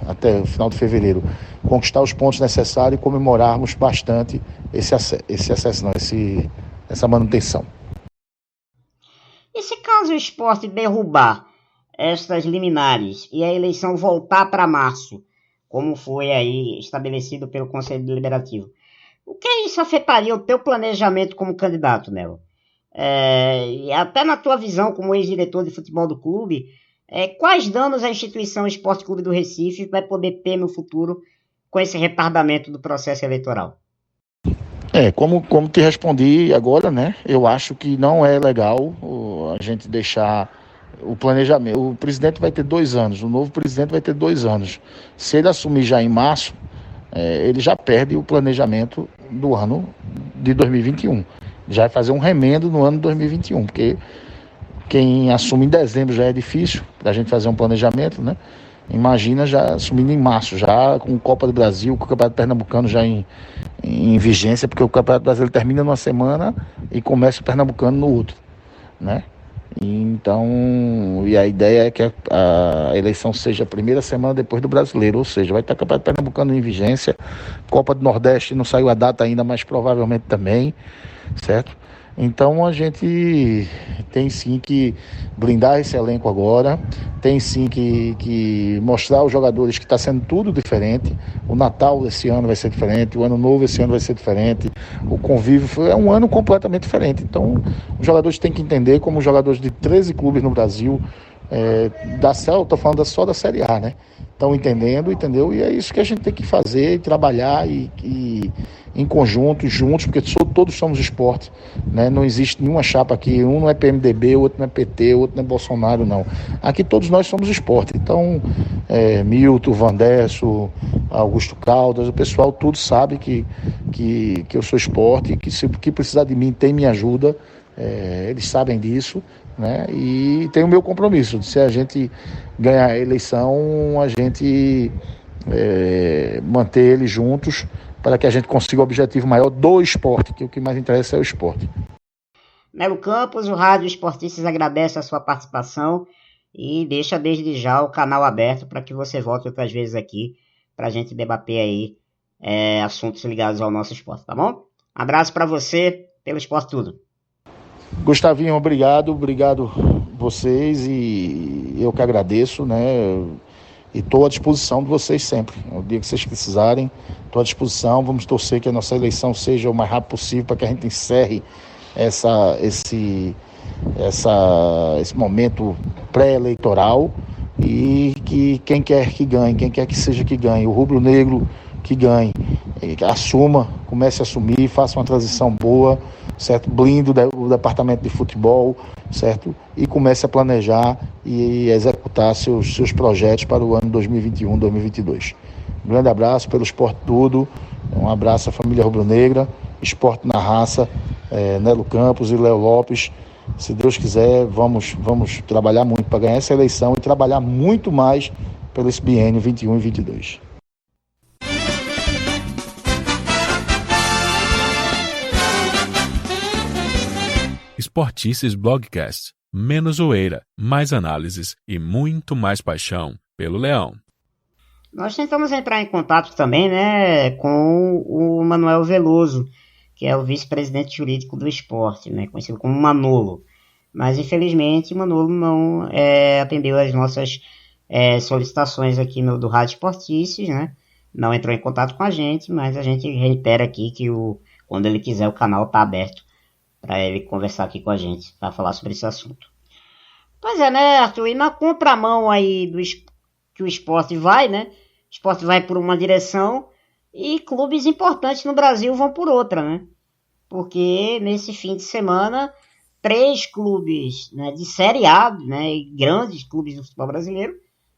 até o final de fevereiro, conquistar os pontos necessários e comemorarmos bastante essa manutenção.
E se caso o Sport derrubar estas liminares e a eleição voltar para março, como foi aí estabelecido pelo Conselho Deliberativo, o que isso afetaria o teu planejamento como candidato, Nelo? E até na tua visão como ex-diretor de futebol do clube, quais danos a instituição Esporte Clube do Recife vai poder ter no futuro com esse retardamento do processo eleitoral?
Como te respondi agora, né? Eu acho que não é legal a gente deixar o planejamento. O presidente vai ter 2 anos, o novo presidente vai ter 2 anos. Se ele assumir já em março, ele já perde o planejamento do ano de 2021. Já vai fazer um remendo no ano de 2021, porque quem assume em dezembro já é difícil para a gente fazer um planejamento, né? Imagina já assumindo em março, já com Copa do Brasil, com o Campeonato Pernambucano já em vigência, porque o Campeonato Brasileiro termina numa semana e começa o Pernambucano no outro, né? Então, e a ideia é que a eleição seja a primeira semana depois do Brasileiro, ou seja, vai estar o Campeonato Pernambucano em vigência, Copa do Nordeste não saiu a data ainda, mas provavelmente também, certo? Então a gente tem sim que blindar esse elenco agora, tem sim que mostrar aos jogadores que está sendo tudo diferente. O Natal desse ano vai ser diferente, o Ano Novo esse ano vai ser diferente, o convívio é um ano completamente diferente. Então os jogadores têm que entender, como os jogadores de 13 clubes no Brasil, estou falando só da Série A, né? Estão entendendo, entendeu? E é isso que a gente tem que fazer, e trabalhar e em conjunto, juntos, porque todos somos esporte, né? Não existe nenhuma chapa aqui, um não é PMDB, o outro não é PT, o outro não é Bolsonaro, não. Aqui todos nós somos esporte. Então, Milton, Vandesso, Augusto Caldas, o pessoal tudo sabe que eu sou esporte, que se que precisar de mim tem minha ajuda, eles sabem disso, né? E tem o meu compromisso, de se a gente ganhar a eleição, a gente manter eles juntos para que a gente consiga o objetivo maior do esporte, que o que mais interessa é o esporte.
Nelo Campos, o Rádio Esportistas agradece a sua participação e deixa desde já o canal aberto para que você volte outras vezes aqui para a gente debater aí assuntos ligados ao nosso esporte, tá bom? Abraço para você, pelo Esporte Tudo.
Gustavinho, obrigado vocês, e eu que agradeço, né? E estou à disposição de vocês sempre. O dia que vocês precisarem, estou à disposição. Vamos torcer que a nossa eleição seja o mais rápido possível para que a gente encerre esse momento pré-eleitoral, e que quem quer que ganhe, quem quer que seja que ganhe, o rubro-negro que ganhe, assuma, comece a assumir, faça uma transição boa, certo? Blinde o departamento de futebol, certo? E comece a planejar e executar seus projetos para o ano 2021, 2022. Um grande abraço pelo Esporte Tudo, um abraço à família rubro-negra, Esporte na Raça, Nelo Campos e Léo Lopes. Se Deus quiser, vamos trabalhar muito para ganhar essa eleição e trabalhar muito mais pelo esse biênio 21 e 22.
Esportices Blogcast. Menos zoeira, mais análises e muito mais paixão pelo Leão.
Nós tentamos entrar em contato também, né, com o Manuel Veloso, que é o vice-presidente jurídico do esporte, né, conhecido como Manolo. Mas, infelizmente, o Manolo não atendeu às nossas solicitações aqui do Rádio Esportices, né, não entrou em contato com a gente, mas a gente reitera aqui que quando ele quiser o canal está aberto para ele conversar aqui com a gente, para falar sobre esse assunto. Pois é, né, Arthur, e na contramão aí que o esporte vai, né, o esporte vai por uma direção e clubes importantes no Brasil vão por outra, né? Porque nesse fim de semana, 3 clubes, né, de Série A, né, e grandes clubes do futebol brasileiro,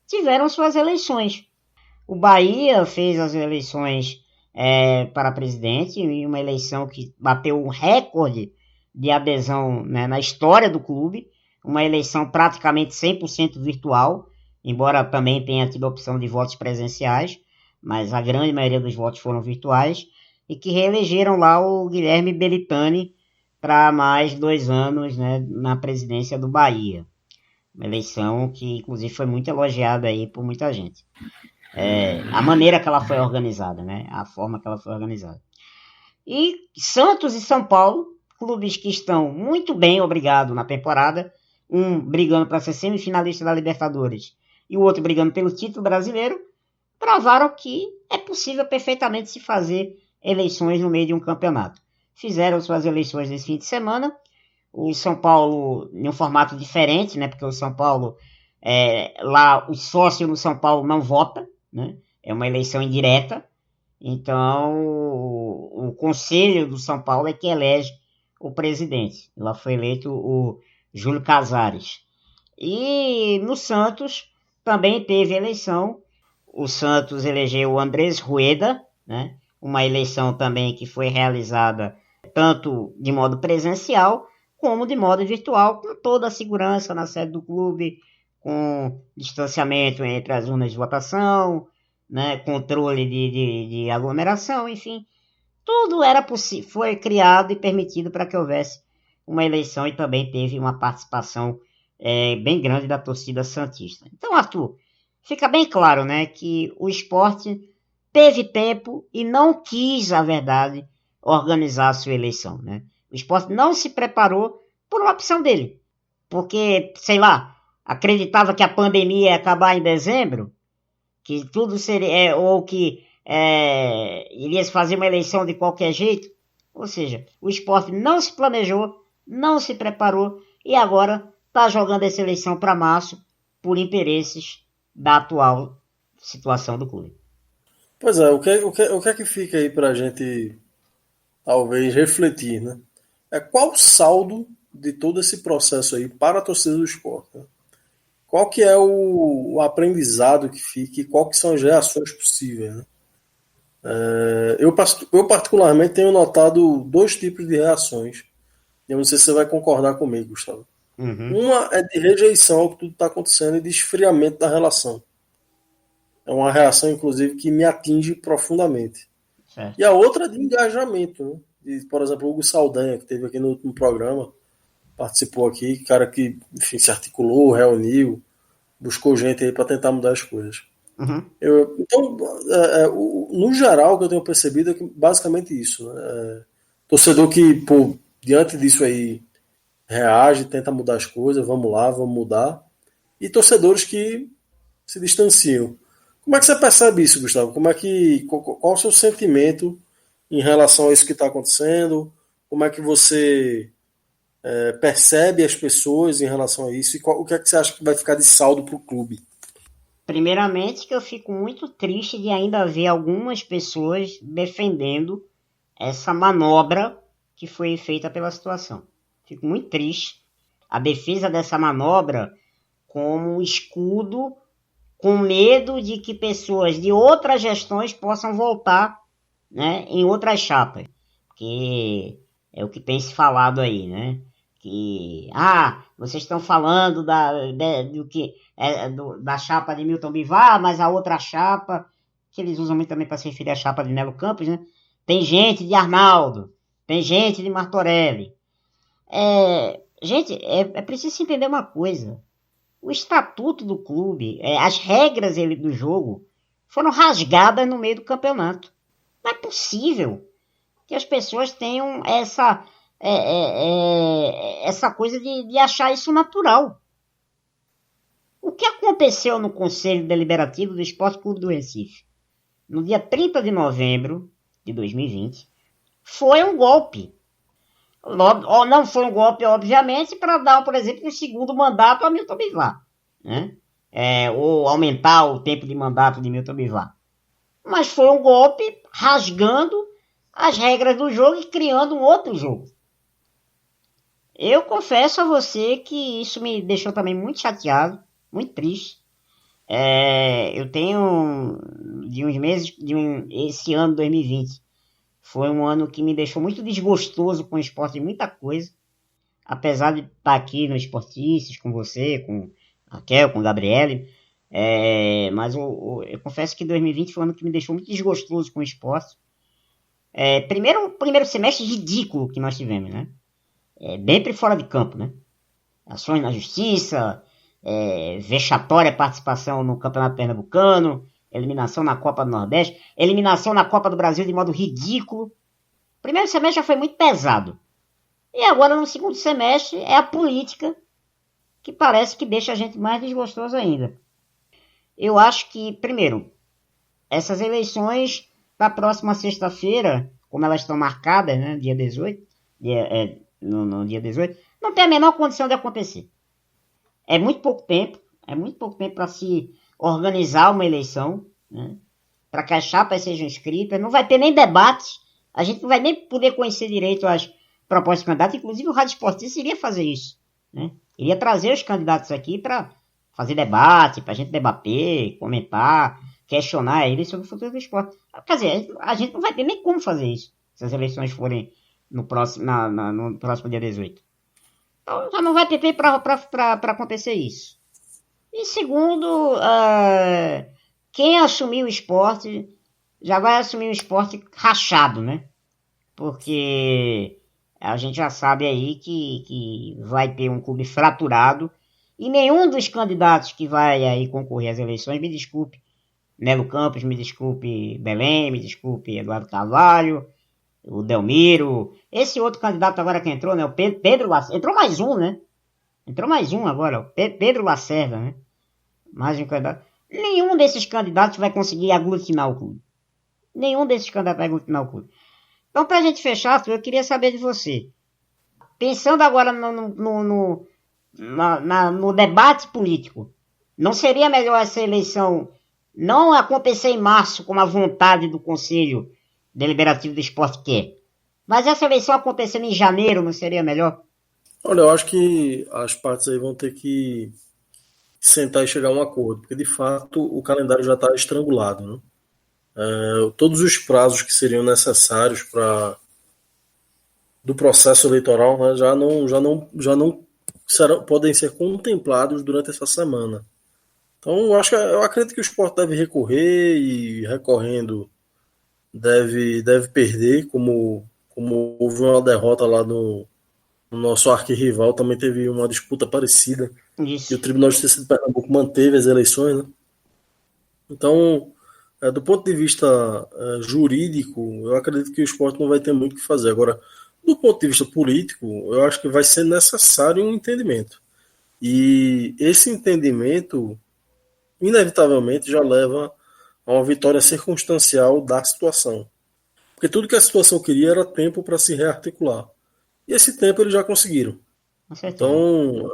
tiveram suas eleições. O Bahia fez as eleições para presidente, em uma eleição que bateu um recorde de adesão, né, na história do clube, uma eleição praticamente 100% virtual, embora também tenha tido a opção de votos presenciais, mas a grande maioria dos votos foram virtuais, e que reelegeram lá o Guilherme Belitani para mais 2 anos, né, na presidência do Bahia. Uma eleição que, inclusive, foi muito elogiada aí por muita gente. A maneira que ela foi organizada, né, a forma que ela foi organizada. E Santos e São Paulo, clubes que estão muito bem, obrigado, na temporada, um brigando para ser semifinalista da Libertadores e o outro brigando pelo título brasileiro, provaram que é possível perfeitamente se fazer eleições no meio de um campeonato. Fizeram suas eleições nesse fim de semana, o São Paulo em um formato diferente, né, porque o São Paulo, lá o sócio no São Paulo não vota, né, é uma eleição indireta, então o conselho do São Paulo é que elege o presidente. Lá foi eleito o Júlio Casares. E no Santos também teve eleição. O Santos elegeu o Andrés Rueda, né? Uma eleição também que foi realizada tanto de modo presencial como de modo virtual, com toda a segurança na sede do clube, com distanciamento entre as urnas de votação, né? Controle de aglomeração, enfim. Tudo era possível, foi criado e permitido para que houvesse uma eleição, e também teve uma participação bem grande da torcida santista. Então, Arthur, fica bem claro, né, que o esporte teve tempo e não quis, a verdade, organizar a sua eleição, né? O esporte não se preparou por uma opção dele, porque, sei lá, acreditava que a pandemia ia acabar em dezembro, que tudo seria, ou que iria se fazer uma eleição de qualquer jeito. Ou seja, o esporte não se planejou, não se preparou e agora está jogando essa eleição para março por interesses da atual situação do clube.
Pois é, o que é que fica aí para a gente talvez refletir, né? Qual o saldo de todo esse processo aí para a torcida do esporte, né? qual que é o aprendizado que fica e qual que são as reações possíveis, né? Eu particularmente tenho notado dois tipos de reações. Eu não sei se você vai concordar comigo, Gustavo. Uma é de rejeição ao que tudo está acontecendo e de esfriamento da relação. É uma reação, inclusive, que me atinge profundamente.
Certo.
E a outra é de engajamento, né? Por exemplo, o Hugo Saldanha, que esteve aqui no último programa, participou aqui, cara que, enfim, se articulou, reuniu, buscou gente aí para tentar mudar as coisas. Então, no geral, o que eu tenho percebido é que basicamente isso, né? Torcedor que, pô, diante disso aí, reage, tenta mudar as coisas, vamos lá, vamos mudar. E torcedores que se distanciam. Como é que você percebe isso, Gustavo? Qual é o seu sentimento em relação a isso que está acontecendo? Como é que você percebe as pessoas em relação a isso? E o que é que você acha que vai ficar de saldo para o clube?
Primeiramente, que eu fico muito triste de ainda ver algumas pessoas defendendo essa manobra que foi feita pela situação. Fico muito triste. A defesa dessa manobra como um escudo, com medo de que pessoas de outras gestões possam voltar, né, em outras chapas. Que é o que tem se falado aí, né? Que, vocês estão falando da chapa de Milton Bivar, mas a outra chapa, que eles usam muito também para se referir à chapa de Nelo Campos, né? Tem gente de Arnaldo, tem gente de Martorelli. Gente, é preciso entender uma coisa. O estatuto do clube, as regras do jogo, foram rasgadas no meio do campeonato. Não é possível que as pessoas tenham essa coisa de achar isso natural. O que aconteceu no Conselho Deliberativo do Esporte Clube do Recife, no dia 30 de novembro de 2020, foi um golpe. Não foi um golpe, obviamente, para dar, por exemplo, um segundo mandato a Milton Bivar, né? Ou aumentar o tempo de mandato de Milton Bivar. Mas foi um golpe rasgando as regras do jogo e criando um outro jogo. Eu confesso a você que isso me deixou também muito chateado, muito triste. Eu tenho, de uns meses, esse ano 2020, foi um ano que me deixou muito desgostoso com o esporte de muita coisa. Apesar de estar aqui no Esportices com você, com a Raquel, com o Gabriele. Mas eu confesso que 2020 foi um ano que me deixou muito desgostoso com o esporte. Primeiro semestre ridículo que nós tivemos, né? Bem por fora de campo, né? Ações na justiça, vexatória participação no Campeonato Pernambucano, eliminação na Copa do Nordeste, eliminação na Copa do Brasil de modo ridículo. O primeiro semestre já foi muito pesado. E agora no segundo semestre é a política que parece que deixa a gente mais desgostoso ainda. Eu acho que, primeiro, essas eleições da próxima sexta-feira, como elas estão marcadas, né, dia 18, no dia 18, não tem a menor condição de acontecer. É muito pouco tempo para se organizar uma eleição, né, para que as chapas sejam inscritas, não vai ter nem debate, a gente não vai nem poder conhecer direito as propostas de candidatos, inclusive o Rádio Esportista iria fazer isso, né, iria trazer os candidatos aqui para fazer debate, para a gente debater, comentar, questionar eles sobre o futuro do esporte. Quer dizer, a gente não vai ter nem como fazer isso, se as eleições forem no próximo dia 18. Então já não vai ter tempo para acontecer isso. E segundo, quem assumir o esporte já vai assumir o esporte rachado, né? Porque a gente já sabe aí que vai ter um clube fraturado e nenhum dos candidatos que vai aí concorrer às eleições, me desculpe, Nelo Campos, me desculpe, Belém, me desculpe, Eduardo Carvalho, o Delmiro, esse outro candidato agora que entrou, né, o Pedro Lacerda, entrou mais um, né? Entrou mais um agora, o Pedro Lacerda, né? Mais um candidato. Nenhum desses candidatos vai conseguir aglutinar o clube. Nenhum desses candidatos vai aglutinar o clube. Então, pra gente fechar, eu queria saber de você. Pensando agora no debate político, não seria melhor essa eleição não acontecer em março, como a vontade do Conselho Deliberativo do Esporte quer, mas essa eleição acontecendo em janeiro não seria melhor?
Olha, eu acho que as partes aí vão ter que sentar e chegar a um acordo, porque de fato o calendário já está estrangulado, né? Todos os prazos que seriam necessários para do processo eleitoral, né, já não podem ser contemplados durante essa semana. Então eu acredito que o Sport deve recorrer e recorrendo deve perder, como houve uma derrota lá no nosso arquirrival, também teve uma disputa parecida.
Isso.
E o Tribunal de Justiça de Pernambuco manteve as eleições, né? Então, do ponto de vista jurídico, eu acredito que o Sport não vai ter muito o que fazer. Agora, do ponto de vista político, eu acho que vai ser necessário um entendimento. E esse entendimento, inevitavelmente, já leva a uma vitória circunstancial da situação. Porque tudo que a situação queria era tempo para se rearticular. E esse tempo eles já conseguiram.
Com certeza.
Então,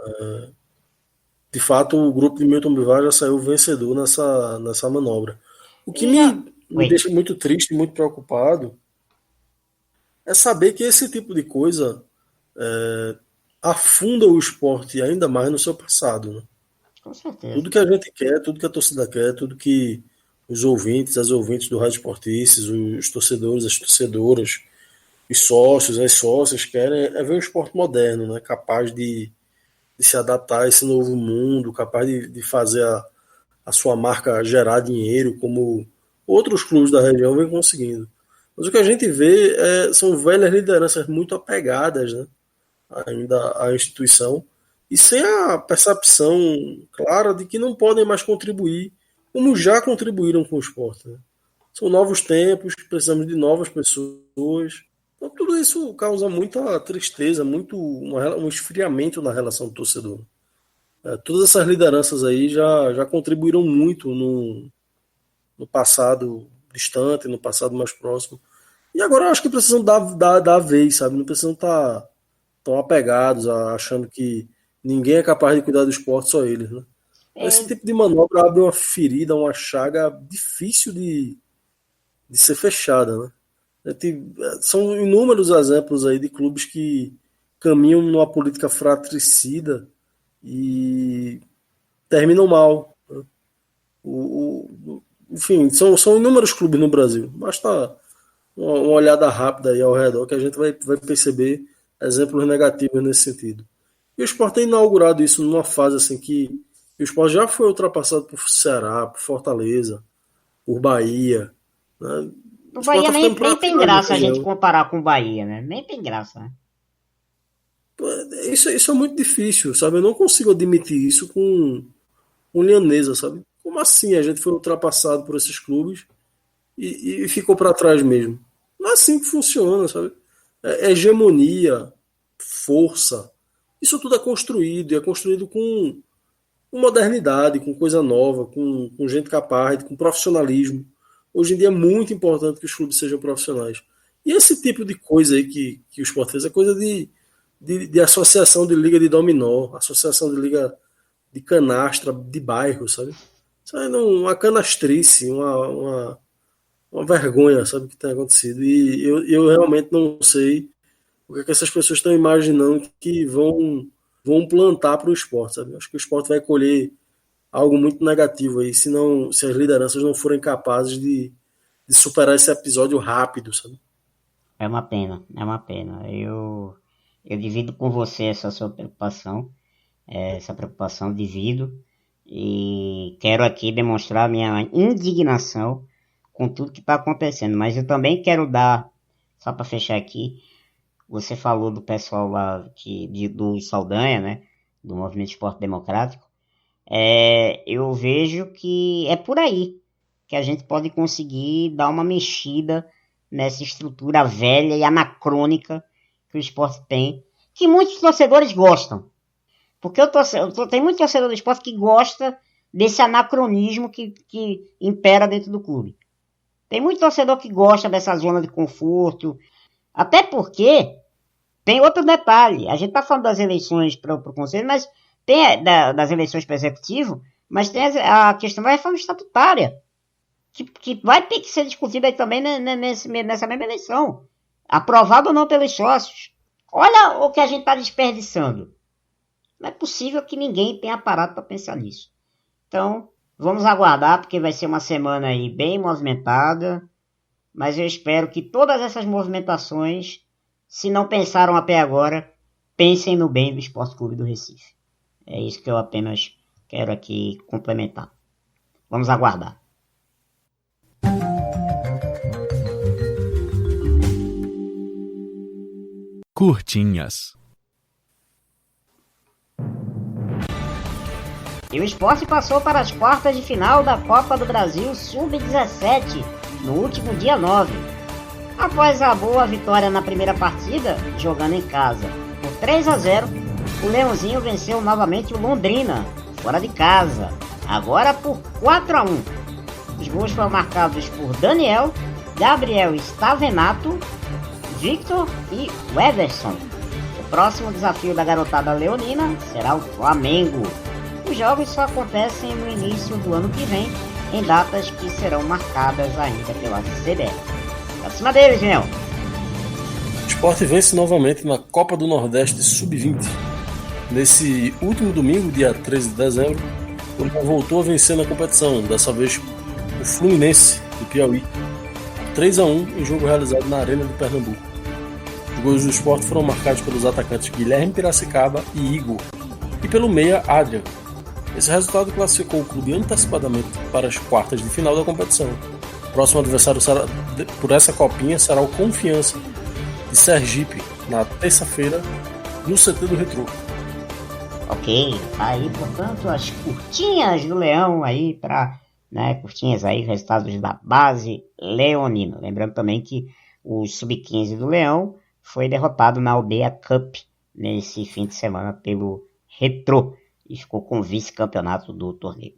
de fato, o grupo de Milton Bivar já saiu vencedor nessa manobra. O que me deixa muito triste, muito preocupado, é saber que esse tipo de coisa afunda o esporte ainda mais no seu passado. Né?
Com certeza.
Tudo que a gente quer, tudo que a torcida quer, tudo que os ouvintes, as ouvintes do Rádio Esportistas, os torcedores, as torcedoras, os sócios, as sócias querem é ver um esporte moderno, né? Capaz de se adaptar a esse novo mundo, capaz de fazer a sua marca gerar dinheiro, como outros clubes da região vêm conseguindo. Mas o que a gente vê são velhas lideranças muito apegadas, né, ainda à instituição, e sem a percepção clara de que não podem mais contribuir, como já contribuíram com o esporte. Né? São novos tempos, precisamos de novas pessoas. Então, tudo isso causa muita tristeza, um esfriamento na relação do torcedor. Todas essas lideranças aí já contribuíram muito no passado distante, no passado mais próximo. E agora eu acho que precisam dar a vez, sabe? Não precisam estar tão apegados, achando que ninguém é capaz de cuidar do esporte, só eles, né? Esse tipo de manobra abre uma ferida, uma chaga difícil de ser fechada, né? São inúmeros exemplos aí de clubes que caminham numa política fratricida e terminam mal. Né? Enfim, são inúmeros clubes no Brasil. Basta uma olhada rápida aí ao redor que a gente vai perceber exemplos negativos nesse sentido. E o Sport tem inaugurado isso numa fase assim que o Sport já foi ultrapassado por Ceará, por Fortaleza, por Bahia. Né?
O Bahia nem tem graça a gente comparar com o Bahia, né? Nem tem graça, né?
Isso é muito difícil, sabe? Eu não consigo admitir isso com Leonesa, sabe? Como assim a gente foi ultrapassado por esses clubes e ficou para trás mesmo? Não é assim que funciona, sabe? Hegemonia, força, isso tudo é construído, e é construído com modernidade, com coisa nova, com gente capaz, com profissionalismo. Hoje em dia é muito importante que os clubes sejam profissionais. E esse tipo de coisa aí que o Sport fez é coisa de associação de liga de dominó, associação de liga de canastra, de bairro, sabe? Isso aí não, uma canastrice, uma vergonha, sabe, o que tem acontecido. E eu realmente não sei o que essas pessoas estão imaginando que vão plantar para o esporte, sabe? Acho que o esporte vai colher algo muito negativo aí, se as lideranças não forem capazes de superar esse episódio rápido, sabe?
É uma pena. Eu divido com você essa sua preocupação, divido, e quero aqui demonstrar minha indignação com tudo que está acontecendo, mas eu também quero dar, só para fechar aqui, você falou do pessoal lá do Saldanha, né, do Movimento Esporte Democrático, eu vejo que é por aí que a gente pode conseguir dar uma mexida nessa estrutura velha e anacrônica que o esporte tem, que muitos torcedores gostam. Porque tem muito torcedor do esporte que gosta desse anacronismo que impera dentro do clube. Tem muito torcedor que gosta dessa zona de conforto, até porque tem outro detalhe. A gente está falando das eleições para o Conselho, mas tem das eleições para o Executivo, mas tem a questão da reforma estatutária, que vai ter que ser discutida aí também nessa mesma eleição. Aprovado ou não pelos sócios. Olha o que a gente está desperdiçando. Não é possível que ninguém tenha parado para pensar nisso. Então, vamos aguardar, porque vai ser uma semana aí bem movimentada, mas eu espero que todas essas movimentações, se não pensaram até agora, pensem no bem do Esporte Clube do Recife. É isso que eu apenas quero aqui complementar. Vamos aguardar.
Curtinhas.
E o Sport passou para as quartas de final da Copa do Brasil Sub-17 no último dia 9. Após a boa vitória na primeira partida, jogando em casa por 3-0, o Leãozinho venceu novamente o Londrina, fora de casa, agora por 4-1. Os gols foram marcados por Daniel, Gabriel Stavenato, Victor e Weverson. O próximo desafio da garotada leonina será o Flamengo. Os jogos só acontecem no início do ano que vem, em datas que serão marcadas ainda pela CBF. Pra cima deles, Leão!
O Sport vence novamente na Copa do Nordeste Sub-20. Nesse último domingo, dia 13 de dezembro, o Leão voltou a vencer na competição, dessa vez o Fluminense, do Piauí, 3-1 em jogo realizado na Arena de Pernambuco. Os gols do Sport foram marcados pelos atacantes Guilherme Piracicaba e Igor, e pelo meia Adrian. Esse resultado classificou o clube antecipadamente para as quartas de final da competição. O próximo adversário por essa copinha será o Confiança de Sergipe, na terça-feira, no CT do Retrô.
Ok, aí portanto as curtinhas do Leão aí para, curtinhas aí, resultados da base leonina. Lembrando também que o Sub-15 do Leão foi derrotado na Aldeia Cup nesse fim de semana pelo Retrô e ficou com o vice-campeonato do torneio.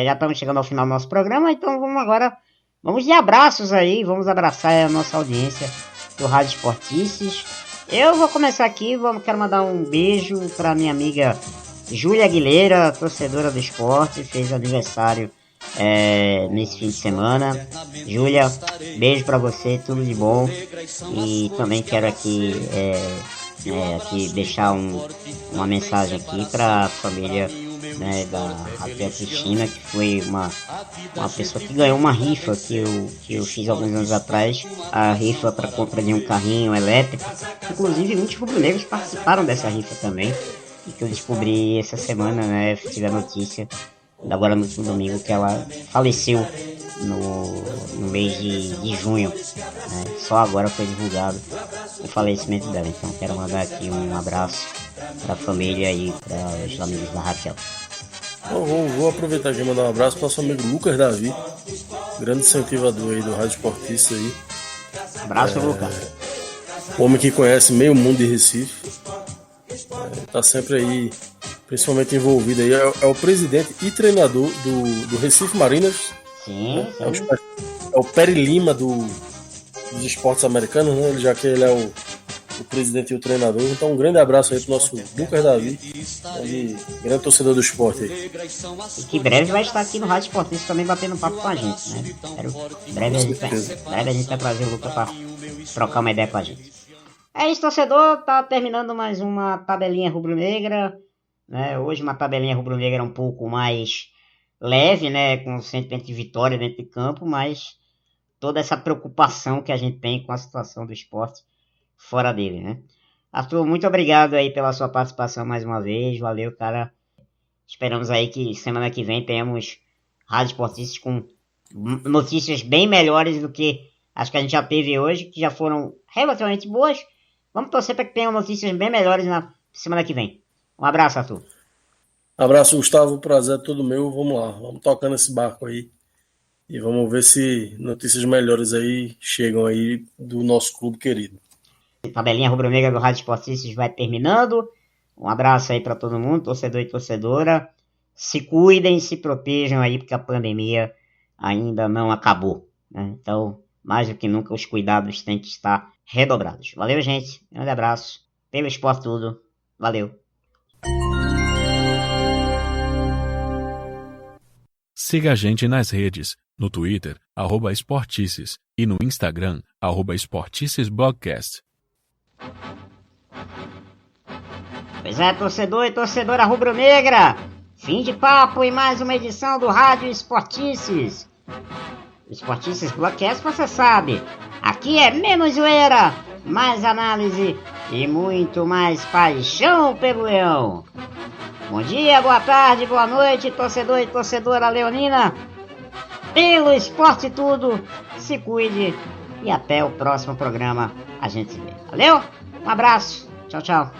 Já estamos chegando ao final do nosso programa, então vamos de abraços aí, vamos abraçar a nossa audiência do Rádio Esportices. Eu vou começar aqui, quero mandar um beijo para minha amiga Júlia Aguilera, torcedora do esporte, fez aniversário nesse fim de semana. Júlia, beijo para você, tudo de bom. E também quero aqui deixar uma mensagem aqui para a família da Raquel Cristina, que foi uma pessoa que ganhou uma rifa que eu fiz alguns anos atrás, a rifa para compra de um carrinho elétrico. Inclusive muitos rubro-negros participaram dessa rifa também, e que eu descobri essa semana, tive a notícia agora no último domingo que ela faleceu no mês de junho, só agora foi divulgado o falecimento dela. Então quero mandar aqui um abraço para a família e para os amigos da Raquel.
Vou aproveitar aqui e mandar um abraço para o nosso amigo Lucas Davi, grande incentivador aí do Rádio Esportista aí.
Abraço, Lucas.
O homem que conhece meio mundo de Recife, tá sempre aí, principalmente envolvido aí, é o presidente e treinador do Recife Mariners.
Sim.
É o Peri Lima dos esportes americanos, né? Já que ele é o presidente e o treinador. Então um grande abraço aí pro nosso Lucas Davi, grande torcedor do esporte aí.
E que breve vai estar aqui no Rádio Esportista também batendo papo com a gente, né? Breve a gente vai trazer o Lucas para trocar uma ideia com a gente. É isso, torcedor, tá terminando mais uma tabelinha rubro-negra, Hoje uma tabelinha rubro-negra um pouco mais leve, com o sentimento de vitória dentro de campo, mas toda essa preocupação que a gente tem com a situação do esporte fora dele, Arthur, muito obrigado aí pela sua participação mais uma vez, valeu, cara. Esperamos aí que semana que vem tenhamos Rádio Esportistas com notícias bem melhores do que as que a gente já teve hoje, que já foram relativamente boas. Vamos torcer para que tenham notícias bem melhores na semana que vem. Um abraço, Arthur.
Abraço, Gustavo. O prazer é todo meu. Vamos lá, vamos tocando esse barco aí. E vamos ver se notícias melhores aí chegam aí do nosso clube querido.
A tabelinha rubro-negra do Rádio Esportistas vai terminando. Um abraço aí para todo mundo, torcedor e torcedora. Se cuidem, se protejam aí, porque a pandemia ainda não acabou, Então, mais do que nunca, os cuidados têm que estar redobrados. Valeu, gente. Um grande abraço. Pelo esporte tudo. Valeu.
Siga a gente nas redes, no Twitter, @Esportices, e no Instagram, @EsporticesBlogcast.
Pois é, torcedor e torcedora rubro-negra, Fim de papo em mais uma edição do Rádio Esportices. Esportices Blogcast, você sabe, aqui é menos zoeira, mais análise e muito mais paixão pelo Leão. Bom dia, boa tarde, boa noite, torcedor e torcedora leonina. Pelo esporte tudo, se cuide e até o próximo programa a gente se vê. Valeu? Um abraço, tchau, tchau.